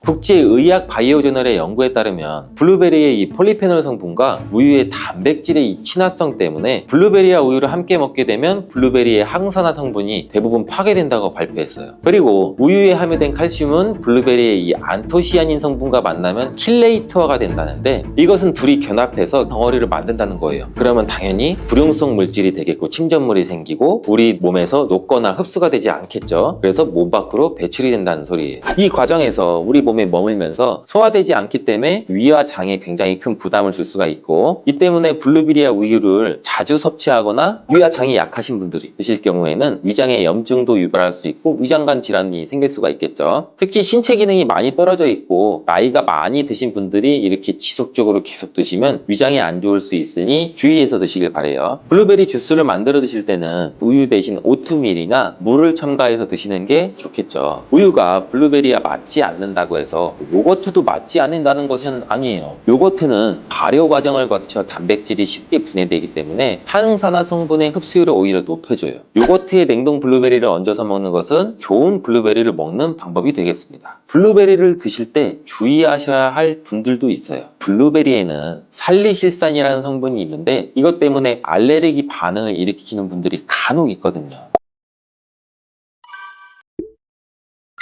국제의학 바이오저널의 연구에 따르면 블루베리의 이 폴리페놀 성분과 우유의 단백질의 이 친화성 때문에 블루베리와 우유를 함께 먹게 되면 블루베리의 항산화 성분이 대부분 파괴된다고 발표했어요. 그리고 우유에 함유된 칼슘은 블루베리의 이 안토시아닌 성분과 만나면 킬레이터가 된다는데, 이것은 둘이 결합해서 덩어리를 만든다는 거예요. 그러면 당연히 불용성 물질이 되겠고 침전물이 생기고 우리 몸에서 녹거나 흡수가 되지 않겠죠. 그래서 몸 밖으로 배출이 된다는 소리예요. 이 과정에서 우리 몸에 머물면서 소화되지 않기 때문에 위와 장에 굉장히 큰 부담을 줄 수가 있고, 이 때문에 블루베리와 우유를 자주 섭취하거나 위와 장이 약하신 분들이 드실 경우에는 위장에 염증도 유발할 수 있고 위장관 질환이 생길 수가 있겠죠. 특히 신체 기능이 많이 떨어져 있고 나이가 많이 드신 분들이 이렇게 지속적으로 계속 드시면 위장에 안 좋을 수 있으니 주의해서 드시길 바래요. 블루베리 주스를 만들어 드실 때는 우유 대신 오트밀이나 물을 첨가해서 드시는 게 좋겠죠. 우유가 블루베리와 맞지 않는다고 해서 요거트도 맞지 않는다는 것은 아니에요. 요거트는 발효 과정을 거쳐 단백질이 쉽게 분해되기 때문에 항산화 성분의 흡수율을 오히려 높여줘요. 요거트에 냉동 블루베리를 얹어서 먹는 것은 좋은 블루베리를 먹는 방법이 되겠습니다. 블루베리를 드실 때 주의하셔야 할 분들도 있어요. 블루베리에는 살리실산이라는 성분이 있는데 이것 때문에 알레르기 반응을 일으키는 분들이 간혹 있거든요.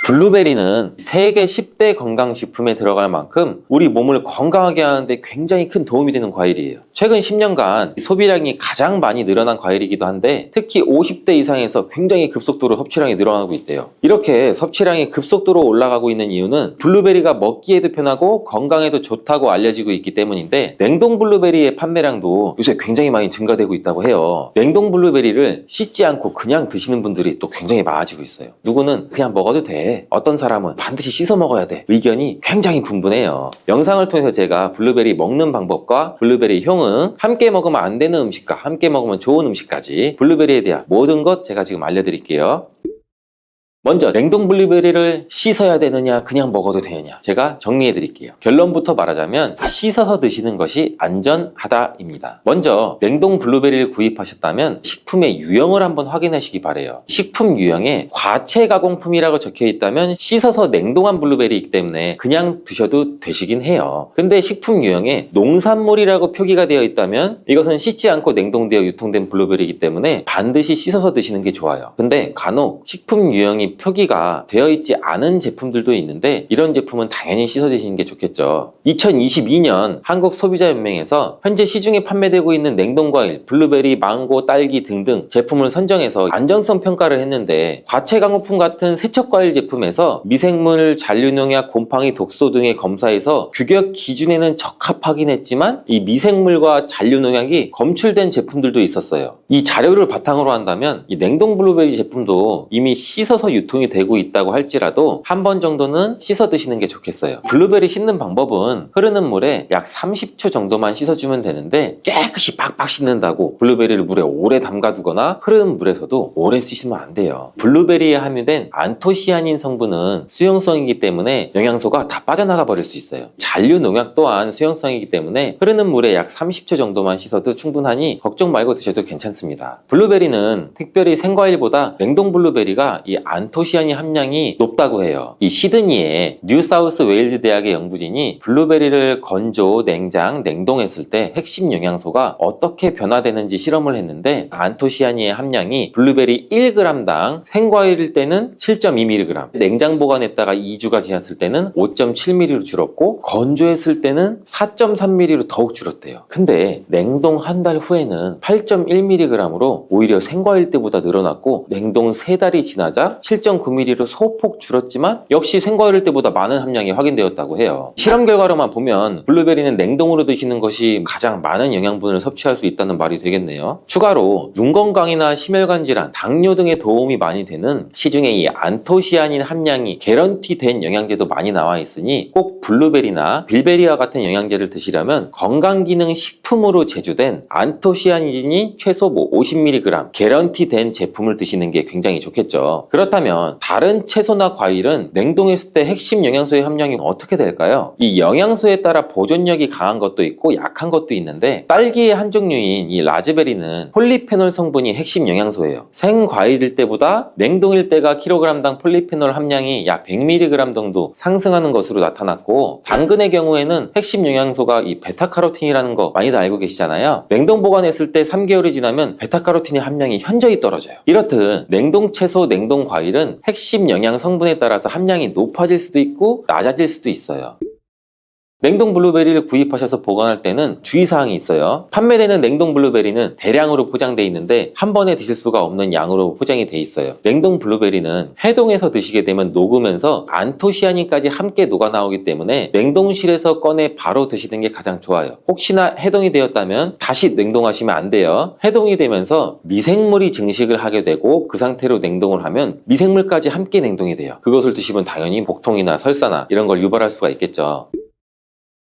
블루베리는 세계 10대 건강식품에 들어갈 만큼 우리 몸을 건강하게 하는데 굉장히 큰 도움이 되는 과일이에요. 최근 10년간 소비량이 가장 많이 늘어난 과일이기도 한데, 특히 50대 이상에서 굉장히 급속도로 섭취량이 늘어나고 있대요. 이렇게 섭취량이 급속도로 올라가고 있는 이유는 블루베리가 먹기에도 편하고 건강에도 좋다고 알려지고 있기 때문인데, 냉동 블루베리의 판매량도 요새 굉장히 많이 증가되고 있다고 해요. 냉동 블루베리를 씻지 않고 그냥 드시는 분들이 또 굉장히 많아지고 있어요. 누구는 그냥 먹어도 돼, 어떤 사람은 반드시 씻어 먹어야 돼, 의견이 굉장히 분분해요. 영상을 통해서 제가 블루베리 먹는 방법과 블루베리 효능, 함께 먹으면 안 되는 음식과 함께 먹으면 좋은 음식까지 블루베리에 대한 모든 것 제가 지금 알려드릴게요. 먼저 냉동 블루베리를 씻어야 되느냐 그냥 먹어도 되느냐, 제가 정리해 드릴게요. 결론부터 말하자면 씻어서 드시는 것이 안전하다입니다. 먼저 냉동 블루베리를 구입하셨다면 식품의 유형을 한번 확인하시기 바래요. 식품 유형에 과체 가공품이라고 적혀 있다면 씻어서 냉동한 블루베리이기 때문에 그냥 드셔도 되시긴 해요. 근데 식품 유형에 농산물이라고 표기가 되어 있다면 이것은 씻지 않고 냉동되어 유통된 블루베리이기 때문에 반드시 씻어서 드시는 게 좋아요. 근데 간혹 식품 유형이 표기가 되어 있지 않은 제품들도 있는데 이런 제품은 당연히 씻어 드시는 게 좋겠죠. 2022년 한국소비자연맹에서 현재 시중에 판매되고 있는 냉동과일, 블루베리, 망고, 딸기 등등 제품을 선정해서 안전성 평가를 했는데, 과체 가공품 같은 세척과일 제품에서 미생물, 잔류농약, 곰팡이, 독소 등의 검사에서 규격 기준에는 적합하긴 했지만 이 미생물과 잔류농약이 검출된 제품들도 있었어요. 이 자료를 바탕으로 한다면 이 냉동 블루베리 제품도 이미 씻어서 유통이 되고 있다고 할지라도 한 번 정도는 씻어 드시는 게 좋겠어요. 블루베리 씻는 방법은 흐르는 물에 약 30초 정도만 씻어주면 되는데, 깨끗이 빡빡 씻는다고 블루베리를 물에 오래 담가두거나 흐르는 물에서도 오래 씻으면 안 돼요. 블루베리에 함유된 안토시아닌 성분은 수용성이기 때문에 영양소가 다 빠져나가 버릴 수 있어요. 잔류 농약 또한 수용성이기 때문에 흐르는 물에 약 30초 정도만 씻어도 충분하니 걱정 말고 드셔도 괜찮습니다. 블루베리는 특별히 생과일보다 냉동 블루베리가 이 안토시아닌 함량이 높다고 해요. 이 시드니의 뉴사우스 웨일즈 대학의 연구진이 블루베리를 건조, 냉장, 냉동했을 때 핵심 영양소가 어떻게 변화되는지 실험을 했는데, 안토시아닌의 함량이 블루베리 1g당 생과일일 때는 7.2mg, 냉장 보관했다가 2주가 지났을 때는 5.7mg로 줄었고 건조했을 때는 4.3mg로 더욱 줄었대요. 근데 냉동 한 달 후에는 8.1mg으로 오히려 생과일 때보다 늘어났고, 냉동 3달이 지나자 7.9mg로 소폭 줄었지만 역시 생과일 때보다 많은 함량이 확인되었다고 해요. 실험 결과로만 보면 블루베리는 냉동으로 드시는 것이 가장 많은 영양분을 섭취할 수 있다는 말이 되겠네요. 추가로 눈 건강이나 심혈관 질환, 당뇨 등에 도움이 많이 되는 시중에 이 안토시아닌 함량이 개런티된 영양제도 많이 나와 있으니 꼭 블루베리나 빌베리와 같은 영양제를 드시려면 건강기능 식품으로 제조된 안토시아닌이 최소 50mg 개런티된 제품을 드시는 게 굉장히 좋겠죠. 그렇다면 그렇다면 다른 채소나 과일은 냉동했을 때 핵심 영양소의 함량이 어떻게 될까요? 이 영양소에 따라 보존력이 강한 것도 있고 약한 것도 있는데, 딸기의 한 종류인 이 라즈베리는 폴리페놀 성분이 핵심 영양소예요. 생과일일 때보다 냉동일 때가 킬로그램당 폴리페놀 함량이 약 100mg 정도 상승하는 것으로 나타났고, 당근의 경우에는 핵심 영양소가 이 베타카로틴이라는 거 많이들 알고 계시잖아요. 냉동 보관했을 때 3개월이 지나면 베타카로틴의 함량이 현저히 떨어져요. 이렇듯 냉동 채소, 냉동 과일은 핵심 영양 성분에 따라서 함량이 높아질 수도 있고 낮아질 수도 있어요. 냉동 블루베리를 구입하셔서 보관할 때는 주의사항이 있어요. 판매되는 냉동 블루베리는 대량으로 포장되어 있는데 한 번에 드실 수가 없는 양으로 포장이 되어 있어요. 냉동 블루베리는 해동해서 드시게 되면 녹으면서 안토시아닌까지 함께 녹아 나오기 때문에 냉동실에서 꺼내 바로 드시는 게 가장 좋아요. 혹시나 해동이 되었다면 다시 냉동하시면 안 돼요. 해동이 되면서 미생물이 증식을 하게 되고 그 상태로 냉동을 하면 미생물까지 함께 냉동이 돼요. 그것을 드시면 당연히 복통이나 설사나 이런 걸 유발할 수가 있겠죠.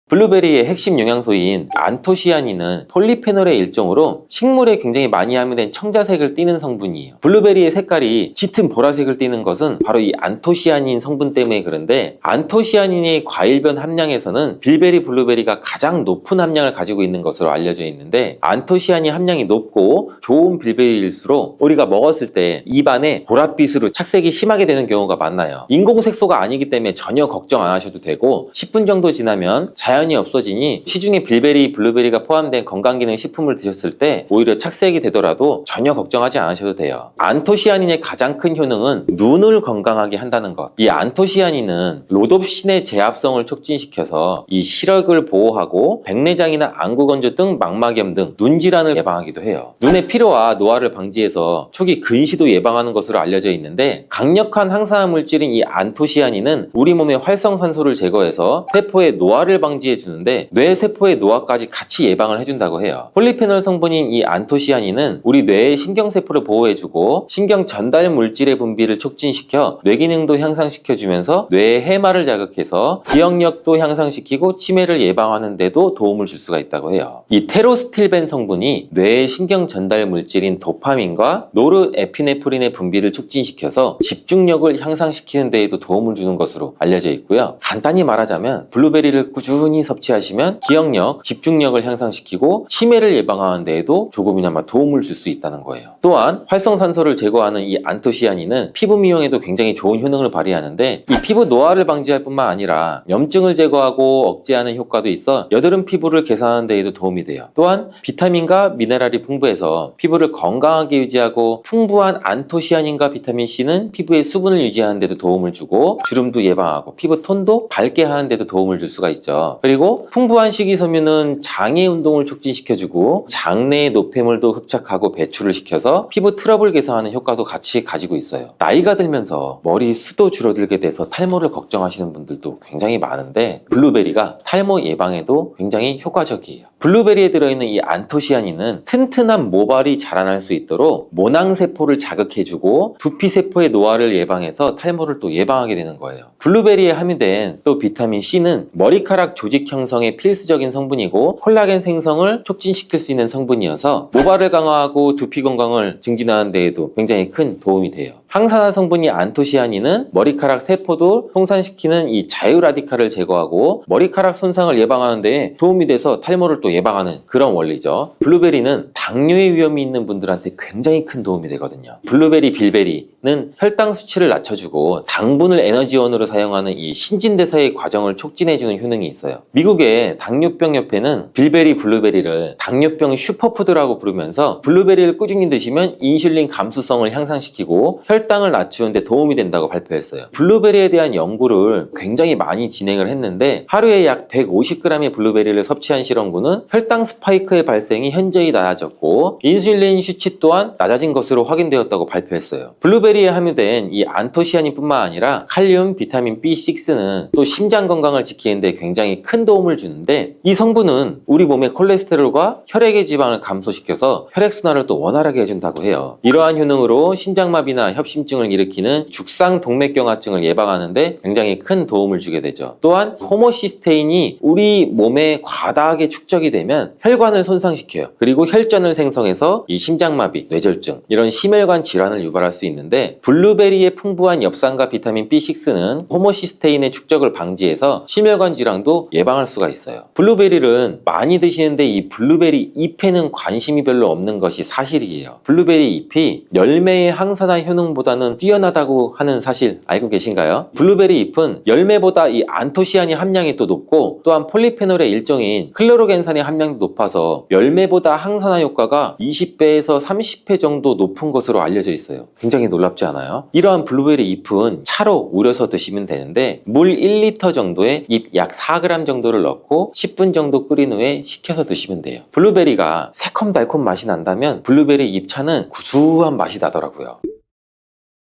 블루베리의 핵심 영양소인 안토시아닌은 폴리페놀의 일종으로 식물에 굉장히 많이 함유된 청자색을 띠는 성분이에요. 블루베리의 색깔이 짙은 보라색을 띠는 것은 바로 이 안토시아닌 성분 때문에 그런데, 안토시아닌의 과일변 함량에서는 빌베리 블루베리가 가장 높은 함량을 가지고 있는 것으로 알려져 있는데, 안토시아닌 함량이 높고 좋은 빌베리일수록 우리가 먹었을 때 입안에 보랏빛으로 착색이 심하게 되는 경우가 많아요. 인공색소가 아니기 때문에 전혀 걱정 안 하셔도 되고, 10분 정도 지나면 자연히 없어지니 시중에 빌베리, 블루베리가 포함된 건강기능 식품을 드셨을 때 오히려 착색이 되더라도 전혀 걱정하지 않으셔도 돼요. 안토시아닌의 가장 큰 효능은 눈을 건강하게 한다는 것. 이 안토시아닌은 로놉신의 제합성을 촉진시켜서 이 시력을 보호하고 백내장이나 안구건조 등 망막염 등 눈질환을 예방하기도 해요. 눈의 피로와 노화를 방지해서 초기 근시도 예방하는 것으로 알려져 있는데, 강력한 항산화 물질인 이 안토시아닌은 우리 몸의 활성산소를 제거해서 세포의 노화를 방지해주는데 뇌세포의 노화까지 같이 예방을 해준다고 해요. 폴리페놀 성분인 이 안토시아닌은 우리 뇌의 신경세포를 보호해주고 신경 전달 물질의 분비를 촉진시켜 뇌기능도 향상시켜주면서 뇌의 해마를 자극해서 기억력도 향상시키고 치매를 예방하는 데도 도움을 줄 수가 있다고 해요. 이 테로스틸벤 성분이 뇌의 신경 전달 물질인 도파민과 노르에피네프린의 분비를 촉진시켜서 집중력을 향상시키는 데에도 도움을 주는 것으로 알려져 있고요. 간단히 말하자면 블루베리를 꾸준히 섭취하시면 기억력, 집중력을 향상시키고 치매를 예방하는 데에도 조금이나마 도움을 줄 수 있다는 거예요. 또한 활성산소를 제거하는 이 안토시아닌은 피부 미용에도 굉장히 좋은 효능을 발휘하는데, 이 피부 노화를 방지할 뿐만 아니라 염증을 제거하고 억제하는 효과도 있어 여드름 피부를 개선하는 데에도 도움이 돼요. 또한 비타민과 미네랄이 풍부해서 피부를 건강하게 유지하고, 풍부한 안토시아닌과 비타민C는 피부의 수분을 유지하는 데도 도움을 주고 주름도 예방하고 피부 톤도 밝게 하는 데도 도움을 줄 수가 있죠. 그리고 풍부한 식이섬유는 장의 운동을 촉진시켜주고 장내의 노폐물도 흡착하고 배출을 시켜서 피부 트러블 개선하는 효과도 같이 가지고 있어요. 나이가 들면서 머리 숱도 줄어들게 돼서 탈모를 걱정하시는 분들도 굉장히 많은데, 블루베리가 탈모 예방에도 굉장히 효과적이에요. 블루베리에 들어있는 이 안토시아닌은 튼튼한 모발이 자라날 수 있도록 모낭세포를 자극해주고 두피세포의 노화를 예방해서 탈모를 또 예방하게 되는 거예요. 블루베리에 함유된 또 비타민C는 머리카락 조직 형성에 필수적인 성분이고 콜라겐 생성을 촉진시킬 수 있는 성분이어서 모발을 강화하고 두피 건강을 증진하는 데에도 굉장히 큰 도움이 돼요. 항산화 성분이 안토시아닌은 머리카락 세포도 송산시키는 이 자유라디칼을 제거하고 머리카락 손상을 예방하는 데 도움이 돼서 탈모를 또 예방하는 그런 원리죠. 블루베리는 당뇨의 위험이 있는 분들한테 굉장히 큰 도움이 되거든요. 블루베리, 빌베리는 혈당 수치를 낮춰주고 당분을 에너지원으로 사용하는 이 신진대사의 과정을 촉진해주는 효능이 있어요. 미국의 당뇨병 협회는 빌베리, 블루베리를 당뇨병 슈퍼푸드라고 부르면서 블루베리를 꾸준히 드시면 인슐린 감수성을 향상시키고 혈당을 낮추는 데 도움이 된다고 발표했어요. 블루베리에 대한 연구를 굉장히 많이 진행을 했는데, 하루에 약 150g의 블루베리를 섭취한 실험군은 혈당 스파이크의 발생이 현저히 낮아졌고 인슐린 수치 또한 낮아진 것으로 확인되었다고 발표했어요. 블루베리에 함유된 이 안토시아닌뿐만 아니라 칼륨, 비타민 B6는 또 심장 건강을 지키는 데 굉장히 큰 도움을 주는데, 이 성분은 우리 몸의 콜레스테롤과 혈액의 지방을 감소시켜서 혈액순환을 또 원활하게 해준다고 해요. 이러한 효능으로 심장마비나 협심증을 일으키는 죽상동맥경화증을 예방하는데 굉장히 큰 도움을 주게 되죠. 또한 호모시스테인이 우리 몸에 과다하게 축적이 되면 혈관을 손상시켜요. 그리고 혈전을 생성해서 이 심장마비, 뇌졸중 이런 심혈관 질환을 유발할 수 있는데, 블루베리의 풍부한 엽산과 비타민 B6는 호모시스테인의 축적을 방지해서 심혈관 질환도 예방할 수가 있어요. 블루베리를 많이 드시는데 이 블루베리 잎에는 관심이 별로 없는 것이 사실이에요. 블루베리 잎이 열매의 항산화 효능보다는 뛰어나다고 하는 사실 알고 계신가요? 블루베리 잎은 열매보다 이 안토시아닌 함량이 또 높고, 또한 폴리페놀의 일종인 클로로겐산의 함량도 높아서 열매보다 항산화 효과가 20배에서 30배 정도 높은 것으로 알려져 있어요. 굉장히 놀랍지 않아요? 이러한 블루베리 잎은 차로 우려서 드시면 되는데, 물 1리터 정도에 잎 약 4g 정도를 넣고 10분 정도 끓인 후에 식혀서 드시면 돼요. 블루베리가 새콤달콤 맛이 난다면 블루베리 잎차는 구수한 맛이 나더라고요.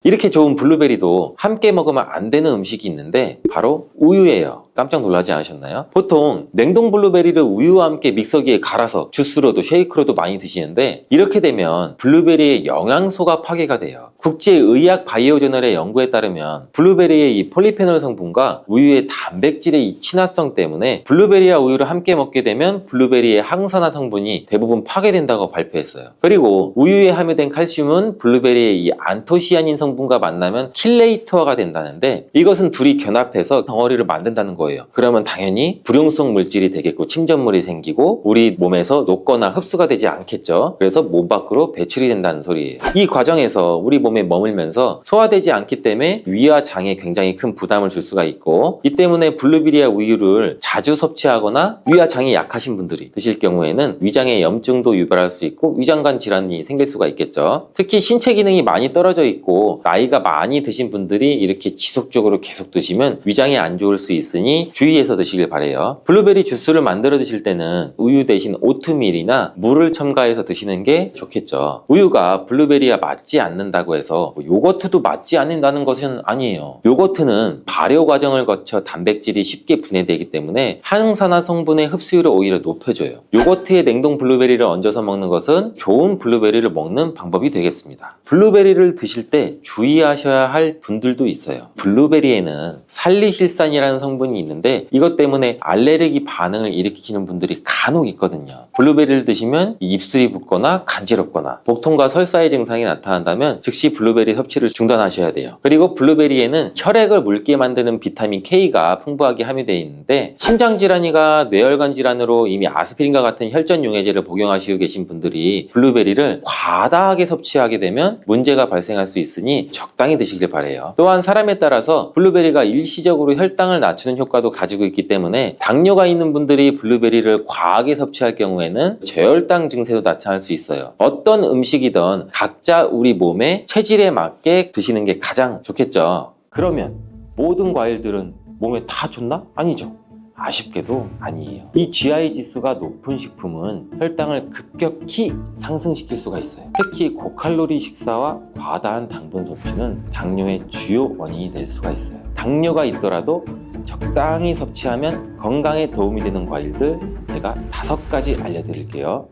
이렇게 좋은 블루베리도 함께 먹으면 안 되는 음식이 있는데 바로 우유예요. 깜짝 놀라지 않으셨나요? 보통 냉동 블루베리를 우유와 함께 믹서기에 갈아서 주스로도 쉐이크로도 많이 드시는데, 이렇게 되면 블루베리의 영양소가 파괴가 돼요. 국제의학 바이오저널의 연구에 따르면 블루베리의 이 폴리페놀 성분과 우유의 단백질의 이 친화성 때문에 블루베리와 우유를 함께 먹게 되면 블루베리의 항산화 성분이 대부분 파괴된다고 발표했어요. 그리고 우유에 함유된 칼슘은 블루베리의 이 안토시아닌 성분과 만나면 킬레이터가 된다는데, 이것은 둘이 결합해서 덩어리를 만든다는 거예요. 그러면 당연히 불용성 물질이 되겠고 침전물이 생기고 우리 몸에서 녹거나 흡수가 되지 않겠죠. 그래서 몸 밖으로 배출이 된다는 소리예요. 이 과정에서 우리 몸에 머물면서 소화되지 않기 때문에 위와 장에 굉장히 큰 부담을 줄 수가 있고, 이 때문에 블루베리와 우유를 자주 섭취하거나 위와 장이 약하신 분들이 드실 경우에는 위장에 염증도 유발할 수 있고 위장관 질환이 생길 수가 있겠죠. 특히 신체 기능이 많이 떨어져 있고 나이가 많이 드신 분들이 이렇게 지속적으로 계속 드시면 위장에 안 좋을 수 있으니 주의해서 드시길 바래요. 블루베리 주스를 만들어 드실 때는 우유 대신 오트밀이나 물을 첨가해서 드시는 게 좋겠죠. 우유가 블루베리와 맞지 않는다고 해서 요거트도 맞지 않는다는 것은 아니에요. 요거트는 발효 과정을 거쳐 단백질이 쉽게 분해되기 때문에 항산화 성분의 흡수율을 오히려 높여줘요. 요거트에 냉동 블루베리를 얹어서 먹는 것은 좋은 블루베리를 먹는 방법이 되겠습니다. 블루베리를 드실 때 주의하셔야 할 분들도 있어요. 블루베리에는 살리실산이라는 성분이 있는데 이것 때문에 알레르기 반응을 일으키시는 분들이 간혹 있거든요. 블루베리를 드시면 입술이 붓거나 간지럽거나 복통과 설사의 증상이 나타난다면 즉시 블루베리 섭취를 중단하셔야 돼요. 그리고 블루베리에는 혈액을 묽게 만드는 비타민 K가 풍부하게 함유되어 있는데, 심장질환이나 뇌혈관 질환으로 이미 아스피린과 같은 혈전 용해제를 복용하시고 계신 분들이 블루베리를 과다하게 섭취하게 되면 문제가 발생할 수 있으니 적당히 드시길 바래요. 또한 사람에 따라서 블루베리가 일시적으로 혈당을 낮추는 효과도 가지고 있기 때문에 당뇨가 있는 분들이 블루베리를 과하게 섭취할 경우에는 저혈당 증세도 나타날 수 있어요. 어떤 음식이든 각자 우리 몸의 체질에 맞게 드시는 게 가장 좋겠죠. 그러면 모든 과일들은 몸에 다 좋나? 아니죠. 아쉽게도 아니에요. 이 GI 지수가 높은 식품은 혈당을 급격히 상승시킬 수가 있어요. 특히 고칼로리 식사와 과다한 당분 섭취는 당뇨의 주요 원인이 될 수가 있어요. 당뇨가 있더라도 적당히 섭취하면 건강에 도움이 되는 과일들 제가 5가지 알려드릴게요.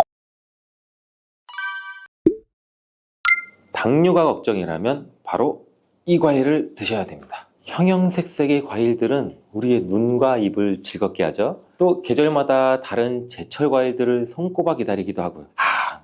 당뇨가 걱정이라면 바로 이 과일을 드셔야 됩니다. 형형색색의 과일들은 우리의 눈과 입을 즐겁게 하죠. 또 계절마다 다른 제철 과일들을 손꼽아 기다리기도 하고요.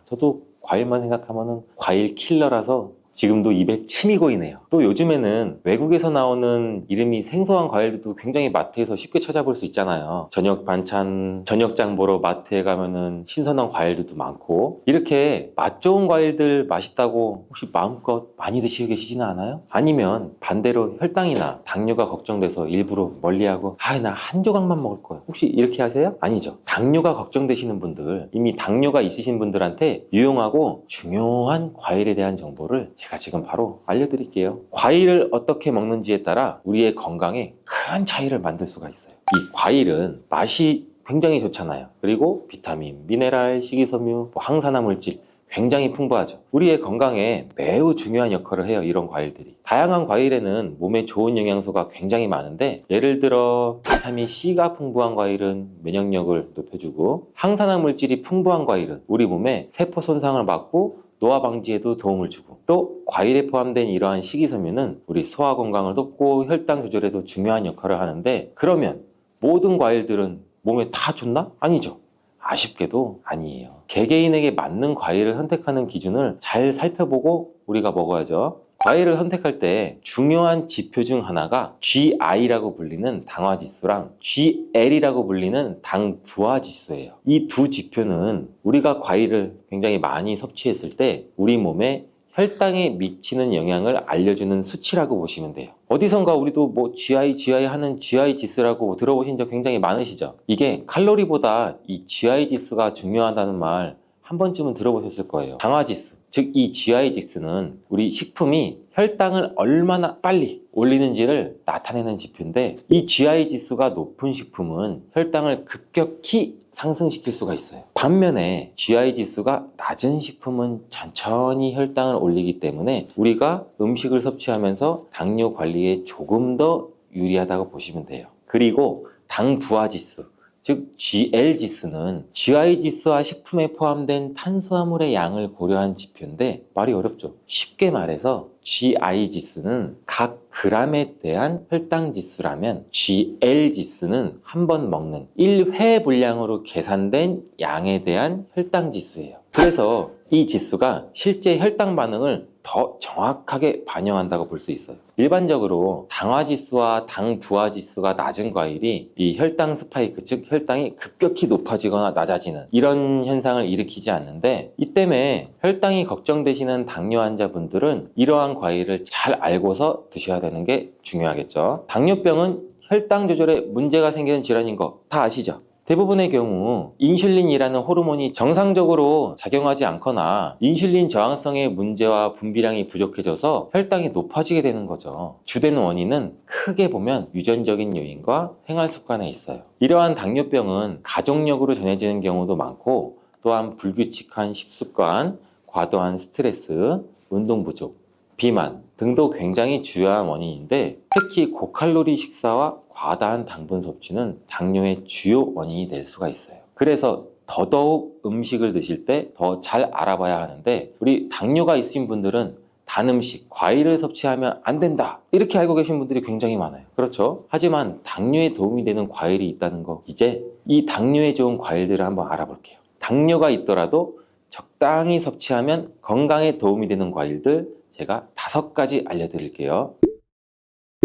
저도 과일만 생각하면 과일 킬러라서 지금도 입에 침이 고이네요. 또 요즘에는 외국에서 나오는 이름이 생소한 과일들도 굉장히 마트에서 쉽게 찾아볼 수 있잖아요. 저녁 반찬, 저녁장 보러 마트에 가면은 신선한 과일들도 많고, 이렇게 맛 좋은 과일들 맛있다고 혹시 마음껏 많이 드시고 계시지는 않아요? 아니면 반대로 혈당이나 당뇨가 걱정돼서 일부러 멀리하고 나 한 조각만 먹을 거야, 혹시 이렇게 하세요? 아니죠. 당뇨가 걱정되시는 분들, 이미 당뇨가 있으신 분들한테 유용하고 중요한 과일에 대한 정보를 제가 지금 바로 알려드릴게요. 과일을 어떻게 먹는지에 따라 우리의 건강에 큰 차이를 만들 수가 있어요. 이 과일은 맛이 굉장히 좋잖아요. 그리고 비타민, 미네랄, 식이섬유, 항산화 물질 굉장히 풍부하죠. 우리의 건강에 매우 중요한 역할을 해요, 이런 과일들이. 다양한 과일에는 몸에 좋은 영양소가 굉장히 많은데, 예를 들어 비타민 C가 풍부한 과일은 면역력을 높여주고, 항산화 물질이 풍부한 과일은 우리 몸에 세포 손상을 막고 노화 방지에도 도움을 주고, 또 과일에 포함된 이러한 식이섬유는 우리 소화 건강을 돕고 혈당 조절에도 중요한 역할을 하는데, 그러면 모든 과일들은 몸에 다 좋나? 아니죠. 아쉽게도 아니에요. 개개인에게 맞는 과일을 선택하는 기준을 잘 살펴보고 우리가 먹어야죠. 과일을 선택할 때 중요한 지표 중 하나가 GI라고 불리는 당화지수랑 GL이라고 불리는 당부하지수예요. 이 두 지표는 우리가 과일을 굉장히 많이 섭취했을 때 우리 몸에 혈당에 미치는 영향을 알려주는 수치라고 보시면 돼요. 어디선가 우리도 뭐 GI 하는 GI 지수라고 들어보신 적 굉장히 많으시죠? 이게 칼로리보다 이 GI 지수가 중요하다는 말 한 번쯤은 들어보셨을 거예요. 당화지수, 즉 이 GI 지수는 우리 식품이 혈당을 얼마나 빨리 올리는지를 나타내는 지표인데, 이 GI 지수가 높은 식품은 혈당을 급격히 상승시킬 수가 있어요. 반면에 GI 지수가 낮은 식품은 천천히 혈당을 올리기 때문에 우리가 음식을 섭취하면서 당뇨 관리에 조금 더 유리하다고 보시면 돼요. 그리고 당 부하 지수, 즉 GL 지수는 GI 지수와 식품에 포함된 탄수화물의 양을 고려한 지표인데, 말이 어렵죠. 쉽게 말해서 GI 지수는 각 그램에 대한 혈당 지수라면 GL 지수는 한 번 먹는 1회 분량으로 계산된 양에 대한 혈당 지수예요. 그래서 이 지수가 실제 혈당 반응을 더 정확하게 반영한다고 볼 수 있어요. 일반적으로 당화지수와 당부하지수가 낮은 과일이 이 혈당 스파이크, 즉 혈당이 급격히 높아지거나 낮아지는 이런 현상을 일으키지 않는데, 이 때문에 혈당이 걱정되시는 당뇨 환자분들은 이러한 과일을 잘 알고서 드셔야 되는 게 중요하겠죠. 당뇨병은 혈당 조절에 문제가 생기는 질환인 거 다 아시죠? 대부분의 경우 인슐린이라는 호르몬이 정상적으로 작용하지 않거나 인슐린 저항성의 문제와 분비량이 부족해져서 혈당이 높아지게 되는 거죠. 주된 원인은 크게 보면 유전적인 요인과 생활 습관에 있어요. 이러한 당뇨병은 가족력으로 전해지는 경우도 많고, 또한 불규칙한 식습관, 과도한 스트레스, 운동 부족, 비만 등도 굉장히 주요한 원인인데, 특히 고칼로리 식사와 과다한 당분 섭취는 당뇨의 주요 원인이 될 수가 있어요. 그래서 더더욱 음식을 드실 때 더 잘 알아봐야 하는데, 우리 당뇨가 있으신 분들은 단 음식, 과일을 섭취하면 안 된다, 이렇게 알고 계신 분들이 굉장히 많아요. 그렇죠? 하지만 당뇨에 도움이 되는 과일이 있다는 거, 이제 이 당뇨에 좋은 과일들을 한번 알아볼게요. 당뇨가 있더라도 적당히 섭취하면 건강에 도움이 되는 과일들 제가 5가지 알려드릴게요.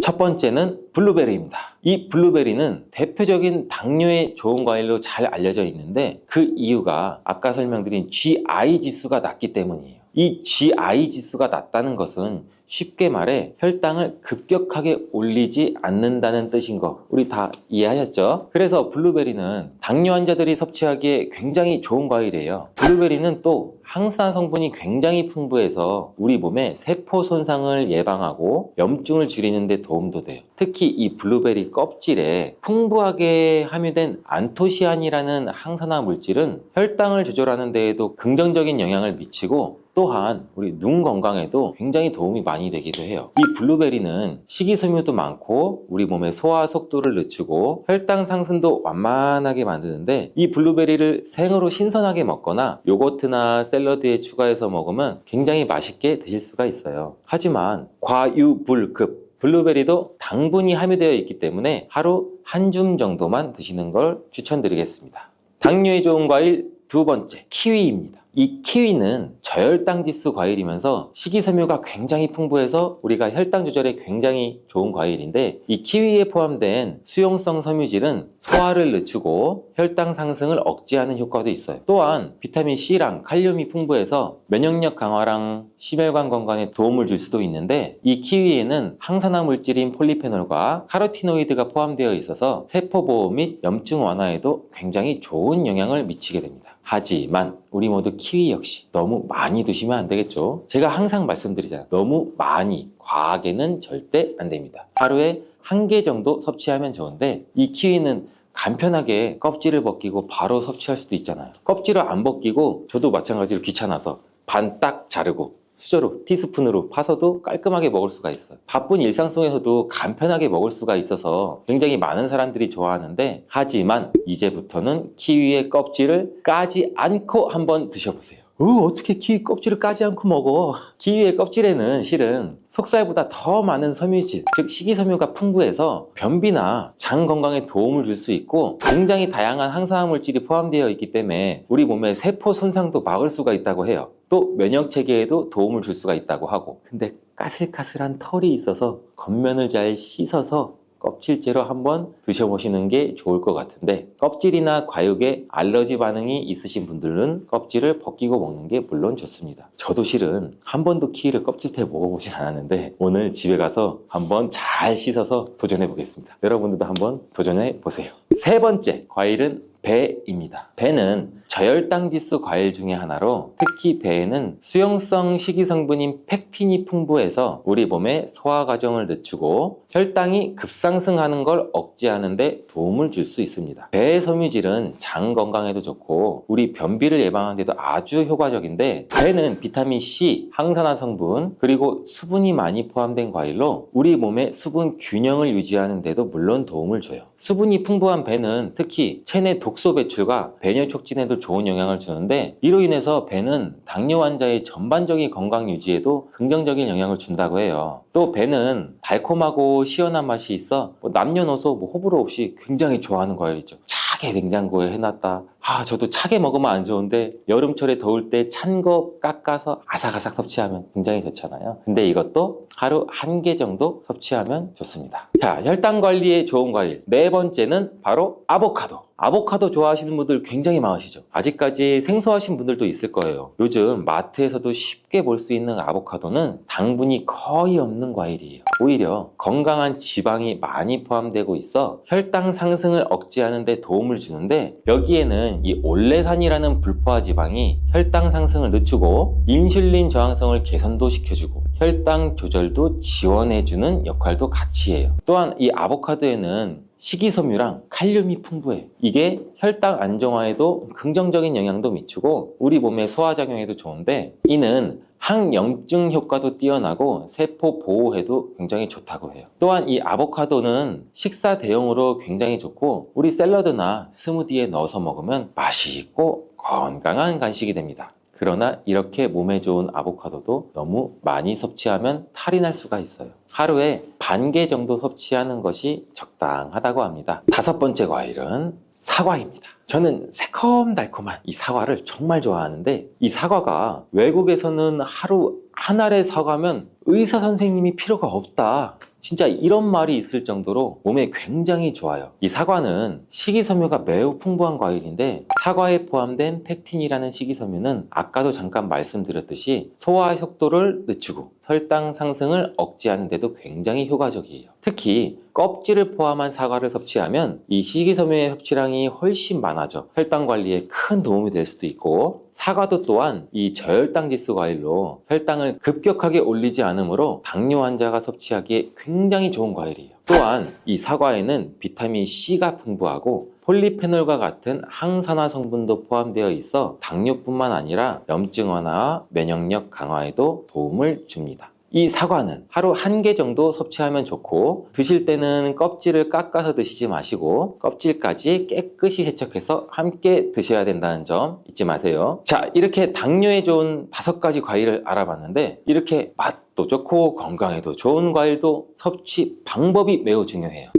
첫 번째는 블루베리입니다. 이 블루베리는 대표적인 당뇨에 좋은 과일로 잘 알려져 있는데, 그 이유가 아까 설명드린 GI 지수가 낮기 때문이에요. 이 GI 지수가 낮다는 것은 쉽게 말해 혈당을 급격하게 올리지 않는다는 뜻인 거 우리 다 이해하셨죠? 그래서 블루베리는 당뇨 환자들이 섭취하기에 굉장히 좋은 과일이에요. 블루베리는 또 항산 성분이 굉장히 풍부해서 우리 몸의 세포 손상을 예방하고 염증을 줄이는 데 도움도 돼요. 특히 이 블루베리 껍질에 풍부하게 함유된 안토시아닌이라는 항산화 물질은 혈당을 조절하는 데에도 긍정적인 영향을 미치고, 또한 우리 눈 건강에도 굉장히 도움이 많이 되기도 해요. 이 블루베리는 식이섬유도 많고 우리 몸의 소화 속도를 늦추고 혈당 상승도 완만하게 만드는데, 이 블루베리를 생으로 신선하게 먹거나 요거트나 샐러드에 추가해서 먹으면 굉장히 맛있게 드실 수가 있어요. 하지만 과유불급 블루베리도 당분이 함유되어 있기 때문에 하루 한 줌 정도만 드시는 걸 추천드리겠습니다. 당뇨에 좋은 과일 두 번째, 키위입니다. 이 키위는 저혈당 지수 과일이면서 식이섬유가 굉장히 풍부해서 우리가 혈당 조절에 굉장히 좋은 과일인데, 이 키위에 포함된 수용성 섬유질은 소화를 늦추고 혈당 상승을 억제하는 효과도 있어요. 또한 비타민 C랑 칼륨이 풍부해서 면역력 강화랑 심혈관 건강에 도움을 줄 수도 있는데, 이 키위에는 항산화 물질인 폴리페놀과 카로티노이드가 포함되어 있어서 세포 보호 및 염증 완화에도 굉장히 좋은 영향을 미치게 됩니다. 하지만 우리 모두 키위 역시 너무 많이 드시면 안 되겠죠. 제가 항상 말씀드리잖아요. 너무 많이, 과하게는 절대 안 됩니다. 하루에 1개 정도 섭취하면 좋은데, 이 키위는 간편하게 껍질을 벗기고 바로 섭취할 수도 있잖아요. 껍질을 안 벗기고, 저도 마찬가지로 귀찮아서 반 딱 자르고 수저로 티스푼으로 파서도 깔끔하게 먹을 수가 있어요. 바쁜 일상 속에서도 간편하게 먹을 수가 있어서 굉장히 많은 사람들이 좋아하는데, 하지만 이제부터는 키위의 껍질을 까지 않고 한번 드셔보세요. 어떻게 키위 껍질을 까지 않고 먹어? 키위의 껍질에는 실은 속살보다 더 많은 섬유질, 즉 식이섬유가 풍부해서 변비나 장 건강에 도움을 줄 수 있고 굉장히 다양한 항산화 물질이 포함되어 있기 때문에 우리 몸의 세포 손상도 막을 수가 있다고 해요. 또 면역 체계에도 도움을 줄 수가 있다고 하고, 근데 까슬까슬한 털이 있어서 겉면을 잘 씻어서 껍질째로 한번 드셔보시는 게 좋을 것 같은데, 껍질이나 과육에 알러지 반응이 있으신 분들은 껍질을 벗기고 먹는 게 물론 좋습니다. 저도 실은 한 번도 키위를 껍질째 먹어보진 않았는데 오늘 집에 가서 한번 잘 씻어서 도전해 보겠습니다. 여러분들도 한번 도전해 보세요. 세 번째 과일은 배입니다. 배는 저혈당 지수 과일 중에 하나로, 특히 배에는 수용성 식이성분인 펙틴이 풍부해서 우리 몸의 소화 과정을 늦추고 혈당이 급상승하는 걸 억제하는 데 도움을 줄 수 있습니다. 배의 섬유질은 장 건강에도 좋고 우리 변비를 예방하는 데도 아주 효과적인데, 배는 비타민 C, 항산화 성분, 그리고 수분이 많이 포함된 과일로 우리 몸의 수분 균형을 유지하는 데도 물론 도움을 줘요. 수분이 풍부한 배는 특히 체내 독소 배출과 배뇨 촉진에도 좋은 영향을 주는데, 이로 인해서 배는 당뇨 환자의 전반적인 건강 유지에도 긍정적인 영향을 준다고 해요. 또 배는 달콤하고 시원한 맛이 있어 남녀노소 호불호 없이 굉장히 좋아하는 과일이죠. 차게 냉장고에 해놨다. 저도 차게 먹으면 안 좋은데 여름철에 더울 때 찬 거 깎아서 아삭아삭 섭취하면 굉장히 좋잖아요. 근데 이것도 하루 1개 정도 섭취하면 좋습니다. 자, 혈당 관리에 좋은 과일 네 번째는 바로 아보카도. 아보카도 좋아하시는 분들 굉장히 많으시죠. 아직까지 생소하신 분들도 있을 거예요. 요즘 마트에서도 쉽게 볼 수 있는 아보카도는 당분이 거의 없는 과일이에요. 오히려 건강한 지방이 많이 포함되고 있어 혈당 상승을 억제하는 데 도움을 주는데, 여기에는 이 올레산이라는 불포화 지방이 혈당 상승을 늦추고 인슐린 저항성을 개선도 시켜주고 혈당 조절도 지원해주는 역할도 같이 해요. 또한 이 아보카도에는 식이섬유랑 칼륨이 풍부해. 이게 혈당 안정화에도 긍정적인 영향도 미치고 우리 몸의 소화작용에도 좋은데, 이는 항염증 효과도 뛰어나고 세포 보호에도 굉장히 좋다고 해요. 또한 이 아보카도는 식사 대용으로 굉장히 좋고 우리 샐러드나 스무디에 넣어서 먹으면 맛있고 건강한 간식이 됩니다. 그러나 이렇게 몸에 좋은 아보카도도 너무 많이 섭취하면 탈이 날 수가 있어요. 하루에 반 개 정도 섭취하는 것이 적당하다고 합니다. 다섯 번째 과일은 사과입니다. 저는 새콤달콤한 이 사과를 정말 좋아하는데, 이 사과가 외국에서는 하루 한 알의 사과면 의사 선생님이 필요가 없다, 진짜 이런 말이 있을 정도로 몸에 굉장히 좋아요. 이 사과는 식이섬유가 매우 풍부한 과일인데, 사과에 포함된 펙틴이라는 식이섬유는 아까도 잠깐 말씀드렸듯이 소화 속도를 늦추고 혈당 상승을 억제하는 데도 굉장히 효과적이에요. 특히 껍질을 포함한 사과를 섭취하면 이 식이섬유의 섭취량이 훨씬 많아져 혈당 관리에 큰 도움이 될 수도 있고, 사과도 또한 이 저혈당 지수 과일로 혈당을 급격하게 올리지 않으므로 당뇨 환자가 섭취하기에 굉장히 좋은 과일이에요. 또한 이 사과에는 비타민 C가 풍부하고 폴리페놀과 같은 항산화 성분도 포함되어 있어 당뇨뿐만 아니라 염증 완화와 면역력 강화에도 도움을 줍니다. 이 사과는 하루 1개 정도 섭취하면 좋고, 드실 때는 껍질을 깎아서 드시지 마시고 껍질까지 깨끗이 세척해서 함께 드셔야 된다는 점 잊지 마세요. 자, 이렇게 당뇨에 좋은 5가지 과일을 알아봤는데, 이렇게 맛도 좋고 건강에도 좋은 과일도 섭취 방법이 매우 중요해요.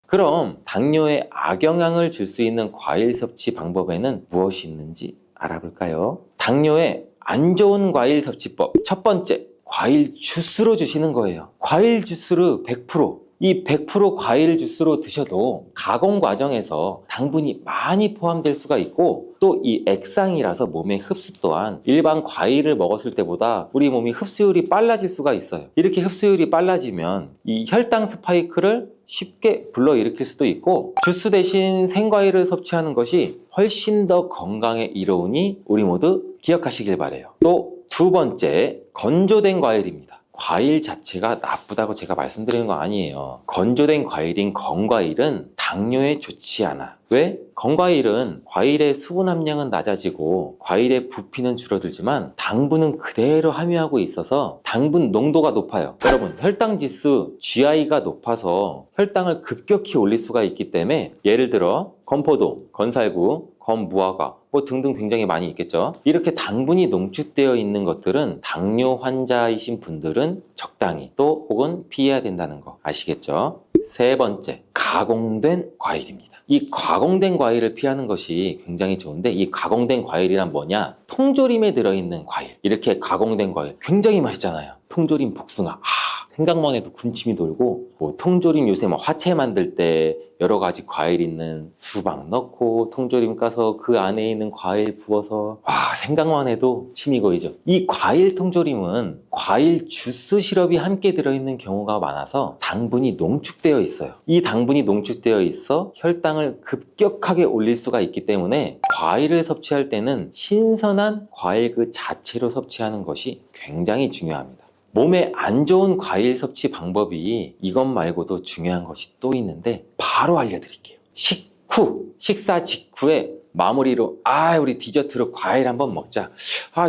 그럼 당뇨에 악영향을 줄 수 있는 과일 섭취 방법에는 무엇이 있는지 알아볼까요? 당뇨에 안 좋은 과일 섭취법, 첫 번째, 과일 주스로 주시는 거예요. 과일 주스를 100%, 이 100% 과일 주스로 드셔도 가공 과정에서 당분이 많이 포함될 수가 있고, 또 이 액상이라서 몸의 흡수 또한 일반 과일을 먹었을 때보다 우리 몸이 흡수율이 빨라질 수가 있어요. 이렇게 흡수율이 빨라지면 이 혈당 스파이크를 쉽게 불러일으킬 수도 있고, 주스 대신 생과일을 섭취하는 것이 훨씬 더 건강에 이로우니 우리 모두 기억하시길 바래요. 또 두 번째, 건조된 과일입니다. 과일 자체가 나쁘다고 제가 말씀드리는 거 아니에요. 건조된 과일인 건과일은 당뇨에 좋지 않아. 왜? 건과일은 과일의 수분 함량은 낮아지고 과일의 부피는 줄어들지만 당분은 그대로 함유하고 있어서 당분 농도가 높아요. 여러분, 혈당 지수 GI가 높아서 혈당을 급격히 올릴 수가 있기 때문에, 예를 들어 건포도, 건살구, 검, 무화과 뭐 등등 굉장히 많이 있겠죠. 이렇게 당분이 농축되어 있는 것들은 당뇨 환자이신 분들은 적당히 또 혹은 피해야 된다는 거 아시겠죠? 세 번째, 가공된 과일입니다. 이 가공된 과일을 피하는 것이 굉장히 좋은데, 이 가공된 과일이란 뭐냐? 통조림에 들어있는 과일. 이렇게 가공된 과일 굉장히 맛있잖아요. 통조림 복숭아. 생각만 해도 군침이 돌고, 뭐 통조림 요새 뭐 화채 만들 때 여러 가지 과일 있는 수박 넣고 통조림 까서 그 안에 있는 과일 부어서, 생각만 해도 침이 고이죠. 이 과일 통조림은 과일 주스 시럽이 함께 들어있는 경우가 많아서 당분이 농축되어 있어요. 이 당분이 농축되어 있어 혈당을 급격하게 올릴 수가 있기 때문에 과일을 섭취할 때는 신선한 과일 그 자체로 섭취하는 것이 굉장히 중요합니다. 몸에 안 좋은 과일 섭취 방법이 이것 말고도 중요한 것이 또 있는데 바로 알려드릴게요. 식사 직후에 마무리로 우리 디저트로 과일 한번 먹자.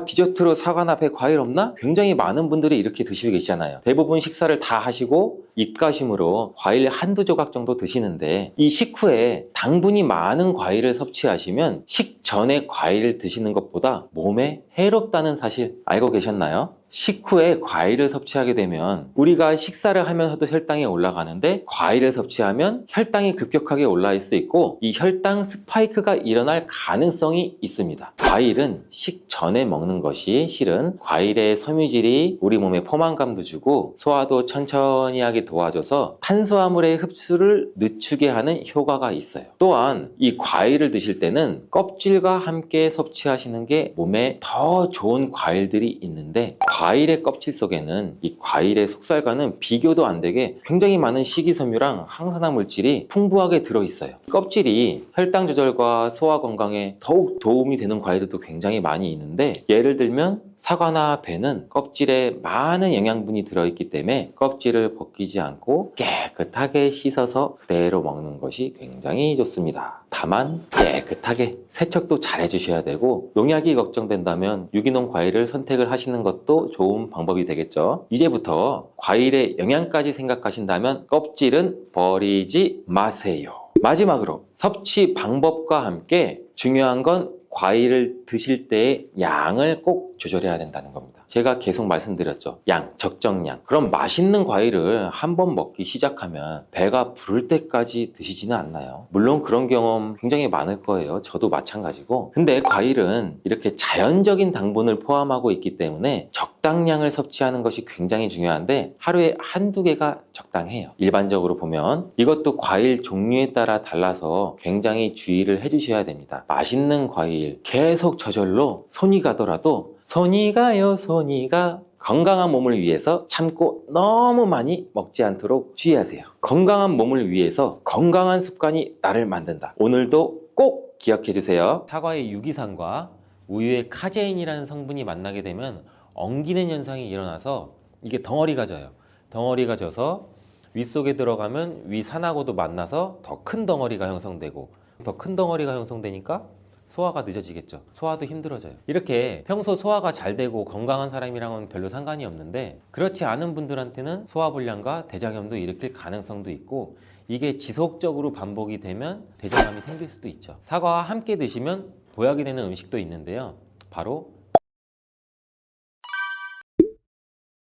디저트로 사과나 배 과일 없나? 굉장히 많은 분들이 이렇게 드시고 계시잖아요. 대부분 식사를 다 하시고 입가심으로 과일 한두 조각 정도 드시는데, 이 식후에 당분이 많은 과일을 섭취하시면 식전에 과일을 드시는 것보다 몸에 해롭다는 사실 알고 계셨나요? 식후에 과일을 섭취하게 되면 우리가 식사를 하면서도 혈당이 올라가는데, 과일을 섭취하면 혈당이 급격하게 올라갈 수 있고 이 혈당 스파이크가 일어날 가능성이 있습니다. 과일은 식전에 먹는 것이 실은 과일의 섬유질이 우리 몸에 포만감도 주고 소화도 천천히 하게 도와줘서 탄수화물의 흡수를 늦추게 하는 효과가 있어요. 또한 이 과일을 드실 때는 껍질과 함께 섭취하시는 게 몸에 더 좋은 과일들이 있는데, 과일의 껍질 속에는 이 과일의 속살과는 비교도 안 되게 굉장히 많은 식이섬유랑 항산화 물질이 풍부하게 들어있어요. 껍질이 혈당 조절과 소화 건강에 더욱 도움이 되는 과일들도 굉장히 많이 있는데, 예를 들면 사과나 배는 껍질에 많은 영양분이 들어있기 때문에 껍질을 벗기지 않고 깨끗하게 씻어서 그대로 먹는 것이 굉장히 좋습니다. 다만 깨끗하게 세척도 잘 해주셔야 되고, 농약이 걱정된다면 유기농 과일을 선택을 하시는 것도 좋은 방법이 되겠죠. 이제부터 과일의 영양까지 생각하신다면 껍질은 버리지 마세요. 마지막으로 섭취 방법과 함께 중요한 건 과일을 드실 때의 양을 꼭 조절해야 된다는 겁니다. 제가 계속 말씀드렸죠. 적정량. 그럼 맛있는 과일을 한번 먹기 시작하면 배가 부를 때까지 드시지는 않나요? 물론 그런 경험 굉장히 많을 거예요. 저도 마찬가지고. 근데 과일은 이렇게 자연적인 당분을 포함하고 있기 때문에 적당량을 섭취하는 것이 굉장히 중요한데, 하루에 한두 개가 적당해요. 일반적으로 보면 이것도 과일 종류에 따라 달라서 굉장히 주의를 해주셔야 됩니다. 맛있는 과일 계속 저절로 손이 가더라도 손이 가요, 손이 가. 건강한 몸을 위해서 참고 너무 많이 먹지 않도록 주의하세요. 건강한 몸을 위해서 건강한 습관이 나를 만든다. 오늘도 꼭 기억해 주세요. 사과의 유기산과 우유의 카제인이라는 성분이 만나게 되면 엉기는 현상이 일어나서 이게 덩어리가 져요. 덩어리가 져서 윗속에 들어가면 위산하고도 만나서 더 큰 덩어리가 형성되고, 더 큰 덩어리가 형성되니까 소화가 늦어지겠죠. 소화도 힘들어져요. 이렇게 평소 소화가 잘 되고 건강한 사람이랑은 별로 상관이 없는데, 그렇지 않은 분들한테는 소화불량과 대장염도 일으킬 가능성도 있고, 이게 지속적으로 반복이 되면 대장암이 생길 수도 있죠. 사과와 함께 드시면 보약이 되는 음식도 있는데요. 바로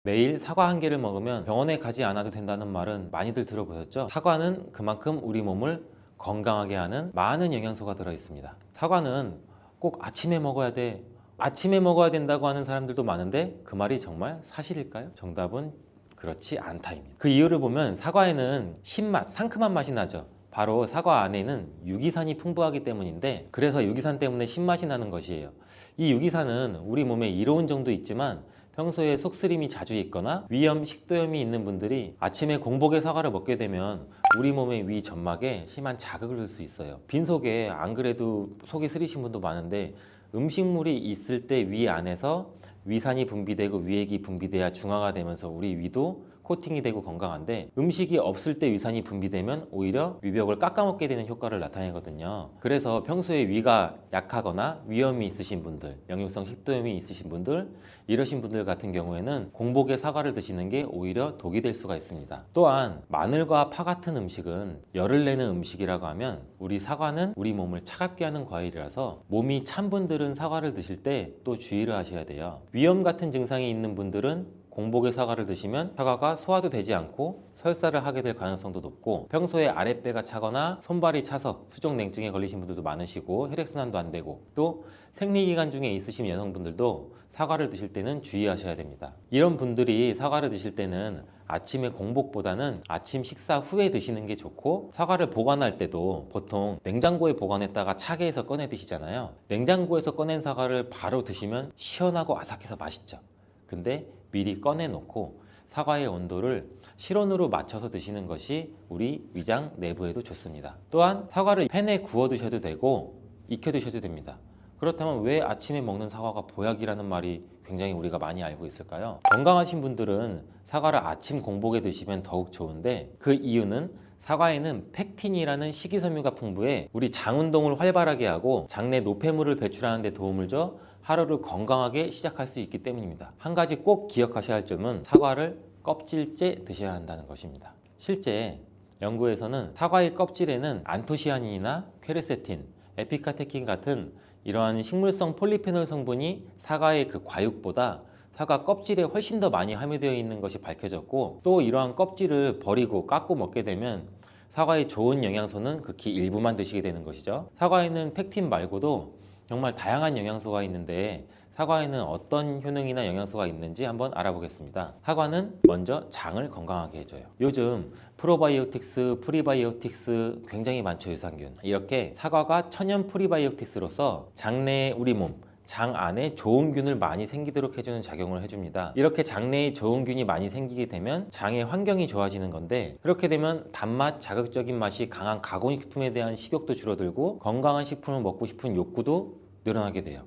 매일 사과 한 개를 먹으면 병원에 가지 않아도 된다는 말은 많이들 들어보셨죠? 사과는 그만큼 우리 몸을 건강하게 하는 많은 영양소가 들어있습니다. 사과는 꼭 아침에 먹어야 돼, 아침에 먹어야 된다고 하는 사람들도 많은데, 그 말이 정말 사실일까요? 정답은 그렇지 않다입니다. 그 이유를 보면 사과에는 신맛, 상큼한 맛이 나죠. 바로 사과 안에는 유기산이 풍부하기 때문인데, 그래서 유기산 때문에 신맛이 나는 것이에요. 이 유기산은 우리 몸에 이로운 정도 있지만 평소에 속쓰림이 자주 있거나 위염, 식도염이 있는 분들이 아침에 공복에 사과를 먹게 되면 우리 몸의 위 점막에 심한 자극을 줄 수 있어요. 빈속에 안 그래도 속이 쓰리신 분도 많은데, 음식물이 있을 때 위 안에서 위산이 분비되고 위액이 분비돼야 중화가 되면서 우리 위도 코팅이 되고 건강한데, 음식이 없을 때 위산이 분비되면 오히려 위벽을 깎아먹게 되는 효과를 나타내거든요. 그래서 평소에 위가 약하거나 위염이 있으신 분들, 역류성 식도염이 있으신 분들, 이러신 분들 같은 경우에는 공복에 사과를 드시는 게 오히려 독이 될 수가 있습니다. 또한 마늘과 파 같은 음식은 열을 내는 음식이라고 하면, 우리 사과는 우리 몸을 차갑게 하는 과일이라서 몸이 찬 분들은 사과를 드실 때 또 주의를 하셔야 돼요. 위염 같은 증상이 있는 분들은 공복에 사과를 드시면 사과가 소화도 되지 않고 설사를 하게 될 가능성도 높고, 평소에 아랫배가 차거나 손발이 차서 수족냉증에 걸리신 분들도 많으시고 혈액순환도 안 되고, 또 생리기간 중에 있으신 여성분들도 사과를 드실 때는 주의하셔야 됩니다. 이런 분들이 사과를 드실 때는 아침에 공복보다는 아침 식사 후에 드시는 게 좋고, 사과를 보관할 때도 보통 냉장고에 보관했다가 차게 해서 꺼내 드시잖아요. 냉장고에서 꺼낸 사과를 바로 드시면 시원하고 아삭해서 맛있죠. 근데 미리 꺼내놓고 사과의 온도를 실온으로 맞춰서 드시는 것이 우리 위장 내부에도 좋습니다. 또한 사과를 팬에 구워 드셔도 되고 익혀 드셔도 됩니다. 그렇다면 왜 아침에 먹는 사과가 보약이라는 말이 굉장히 우리가 많이 알고 있을까요? 건강하신 분들은 사과를 아침 공복에 드시면 더욱 좋은데, 그 이유는 사과에는 펙틴이라는 식이섬유가 풍부해 우리 장 운동을 활발하게 하고 장내 노폐물을 배출하는 데 도움을 줘 하루를 건강하게 시작할 수 있기 때문입니다. 한 가지 꼭 기억하셔야 할 점은 사과를 껍질째 드셔야 한다는 것입니다. 실제 연구에서는 사과의 껍질에는 안토시아닌이나 퀘르세틴, 에피카테킨 같은 이러한 식물성 폴리페놀 성분이 사과의 그 과육보다 사과 껍질에 훨씬 더 많이 함유되어 있는 것이 밝혀졌고, 또 이러한 껍질을 버리고 깎고 먹게 되면 사과의 좋은 영양소는 극히 일부만 드시게 되는 것이죠. 사과에는 펙틴 말고도 정말 다양한 영양소가 있는데, 사과에는 어떤 효능이나 영양소가 있는지 한번 알아보겠습니다. 사과는 먼저 장을 건강하게 해줘요. 요즘 프로바이오틱스, 프리바이오틱스 굉장히 많죠, 유산균. 이렇게 사과가 천연 프리바이오틱스로서 장내에 우리 몸, 장 안에 좋은 균을 많이 생기도록 해주는 작용을 해줍니다. 이렇게 장내에 좋은 균이 많이 생기게 되면 장의 환경이 좋아지는 건데, 그렇게 되면 단맛, 자극적인 맛이 강한 가공식품에 대한 식욕도 줄어들고 건강한 식품을 먹고 싶은 욕구도 늘어나게 돼요.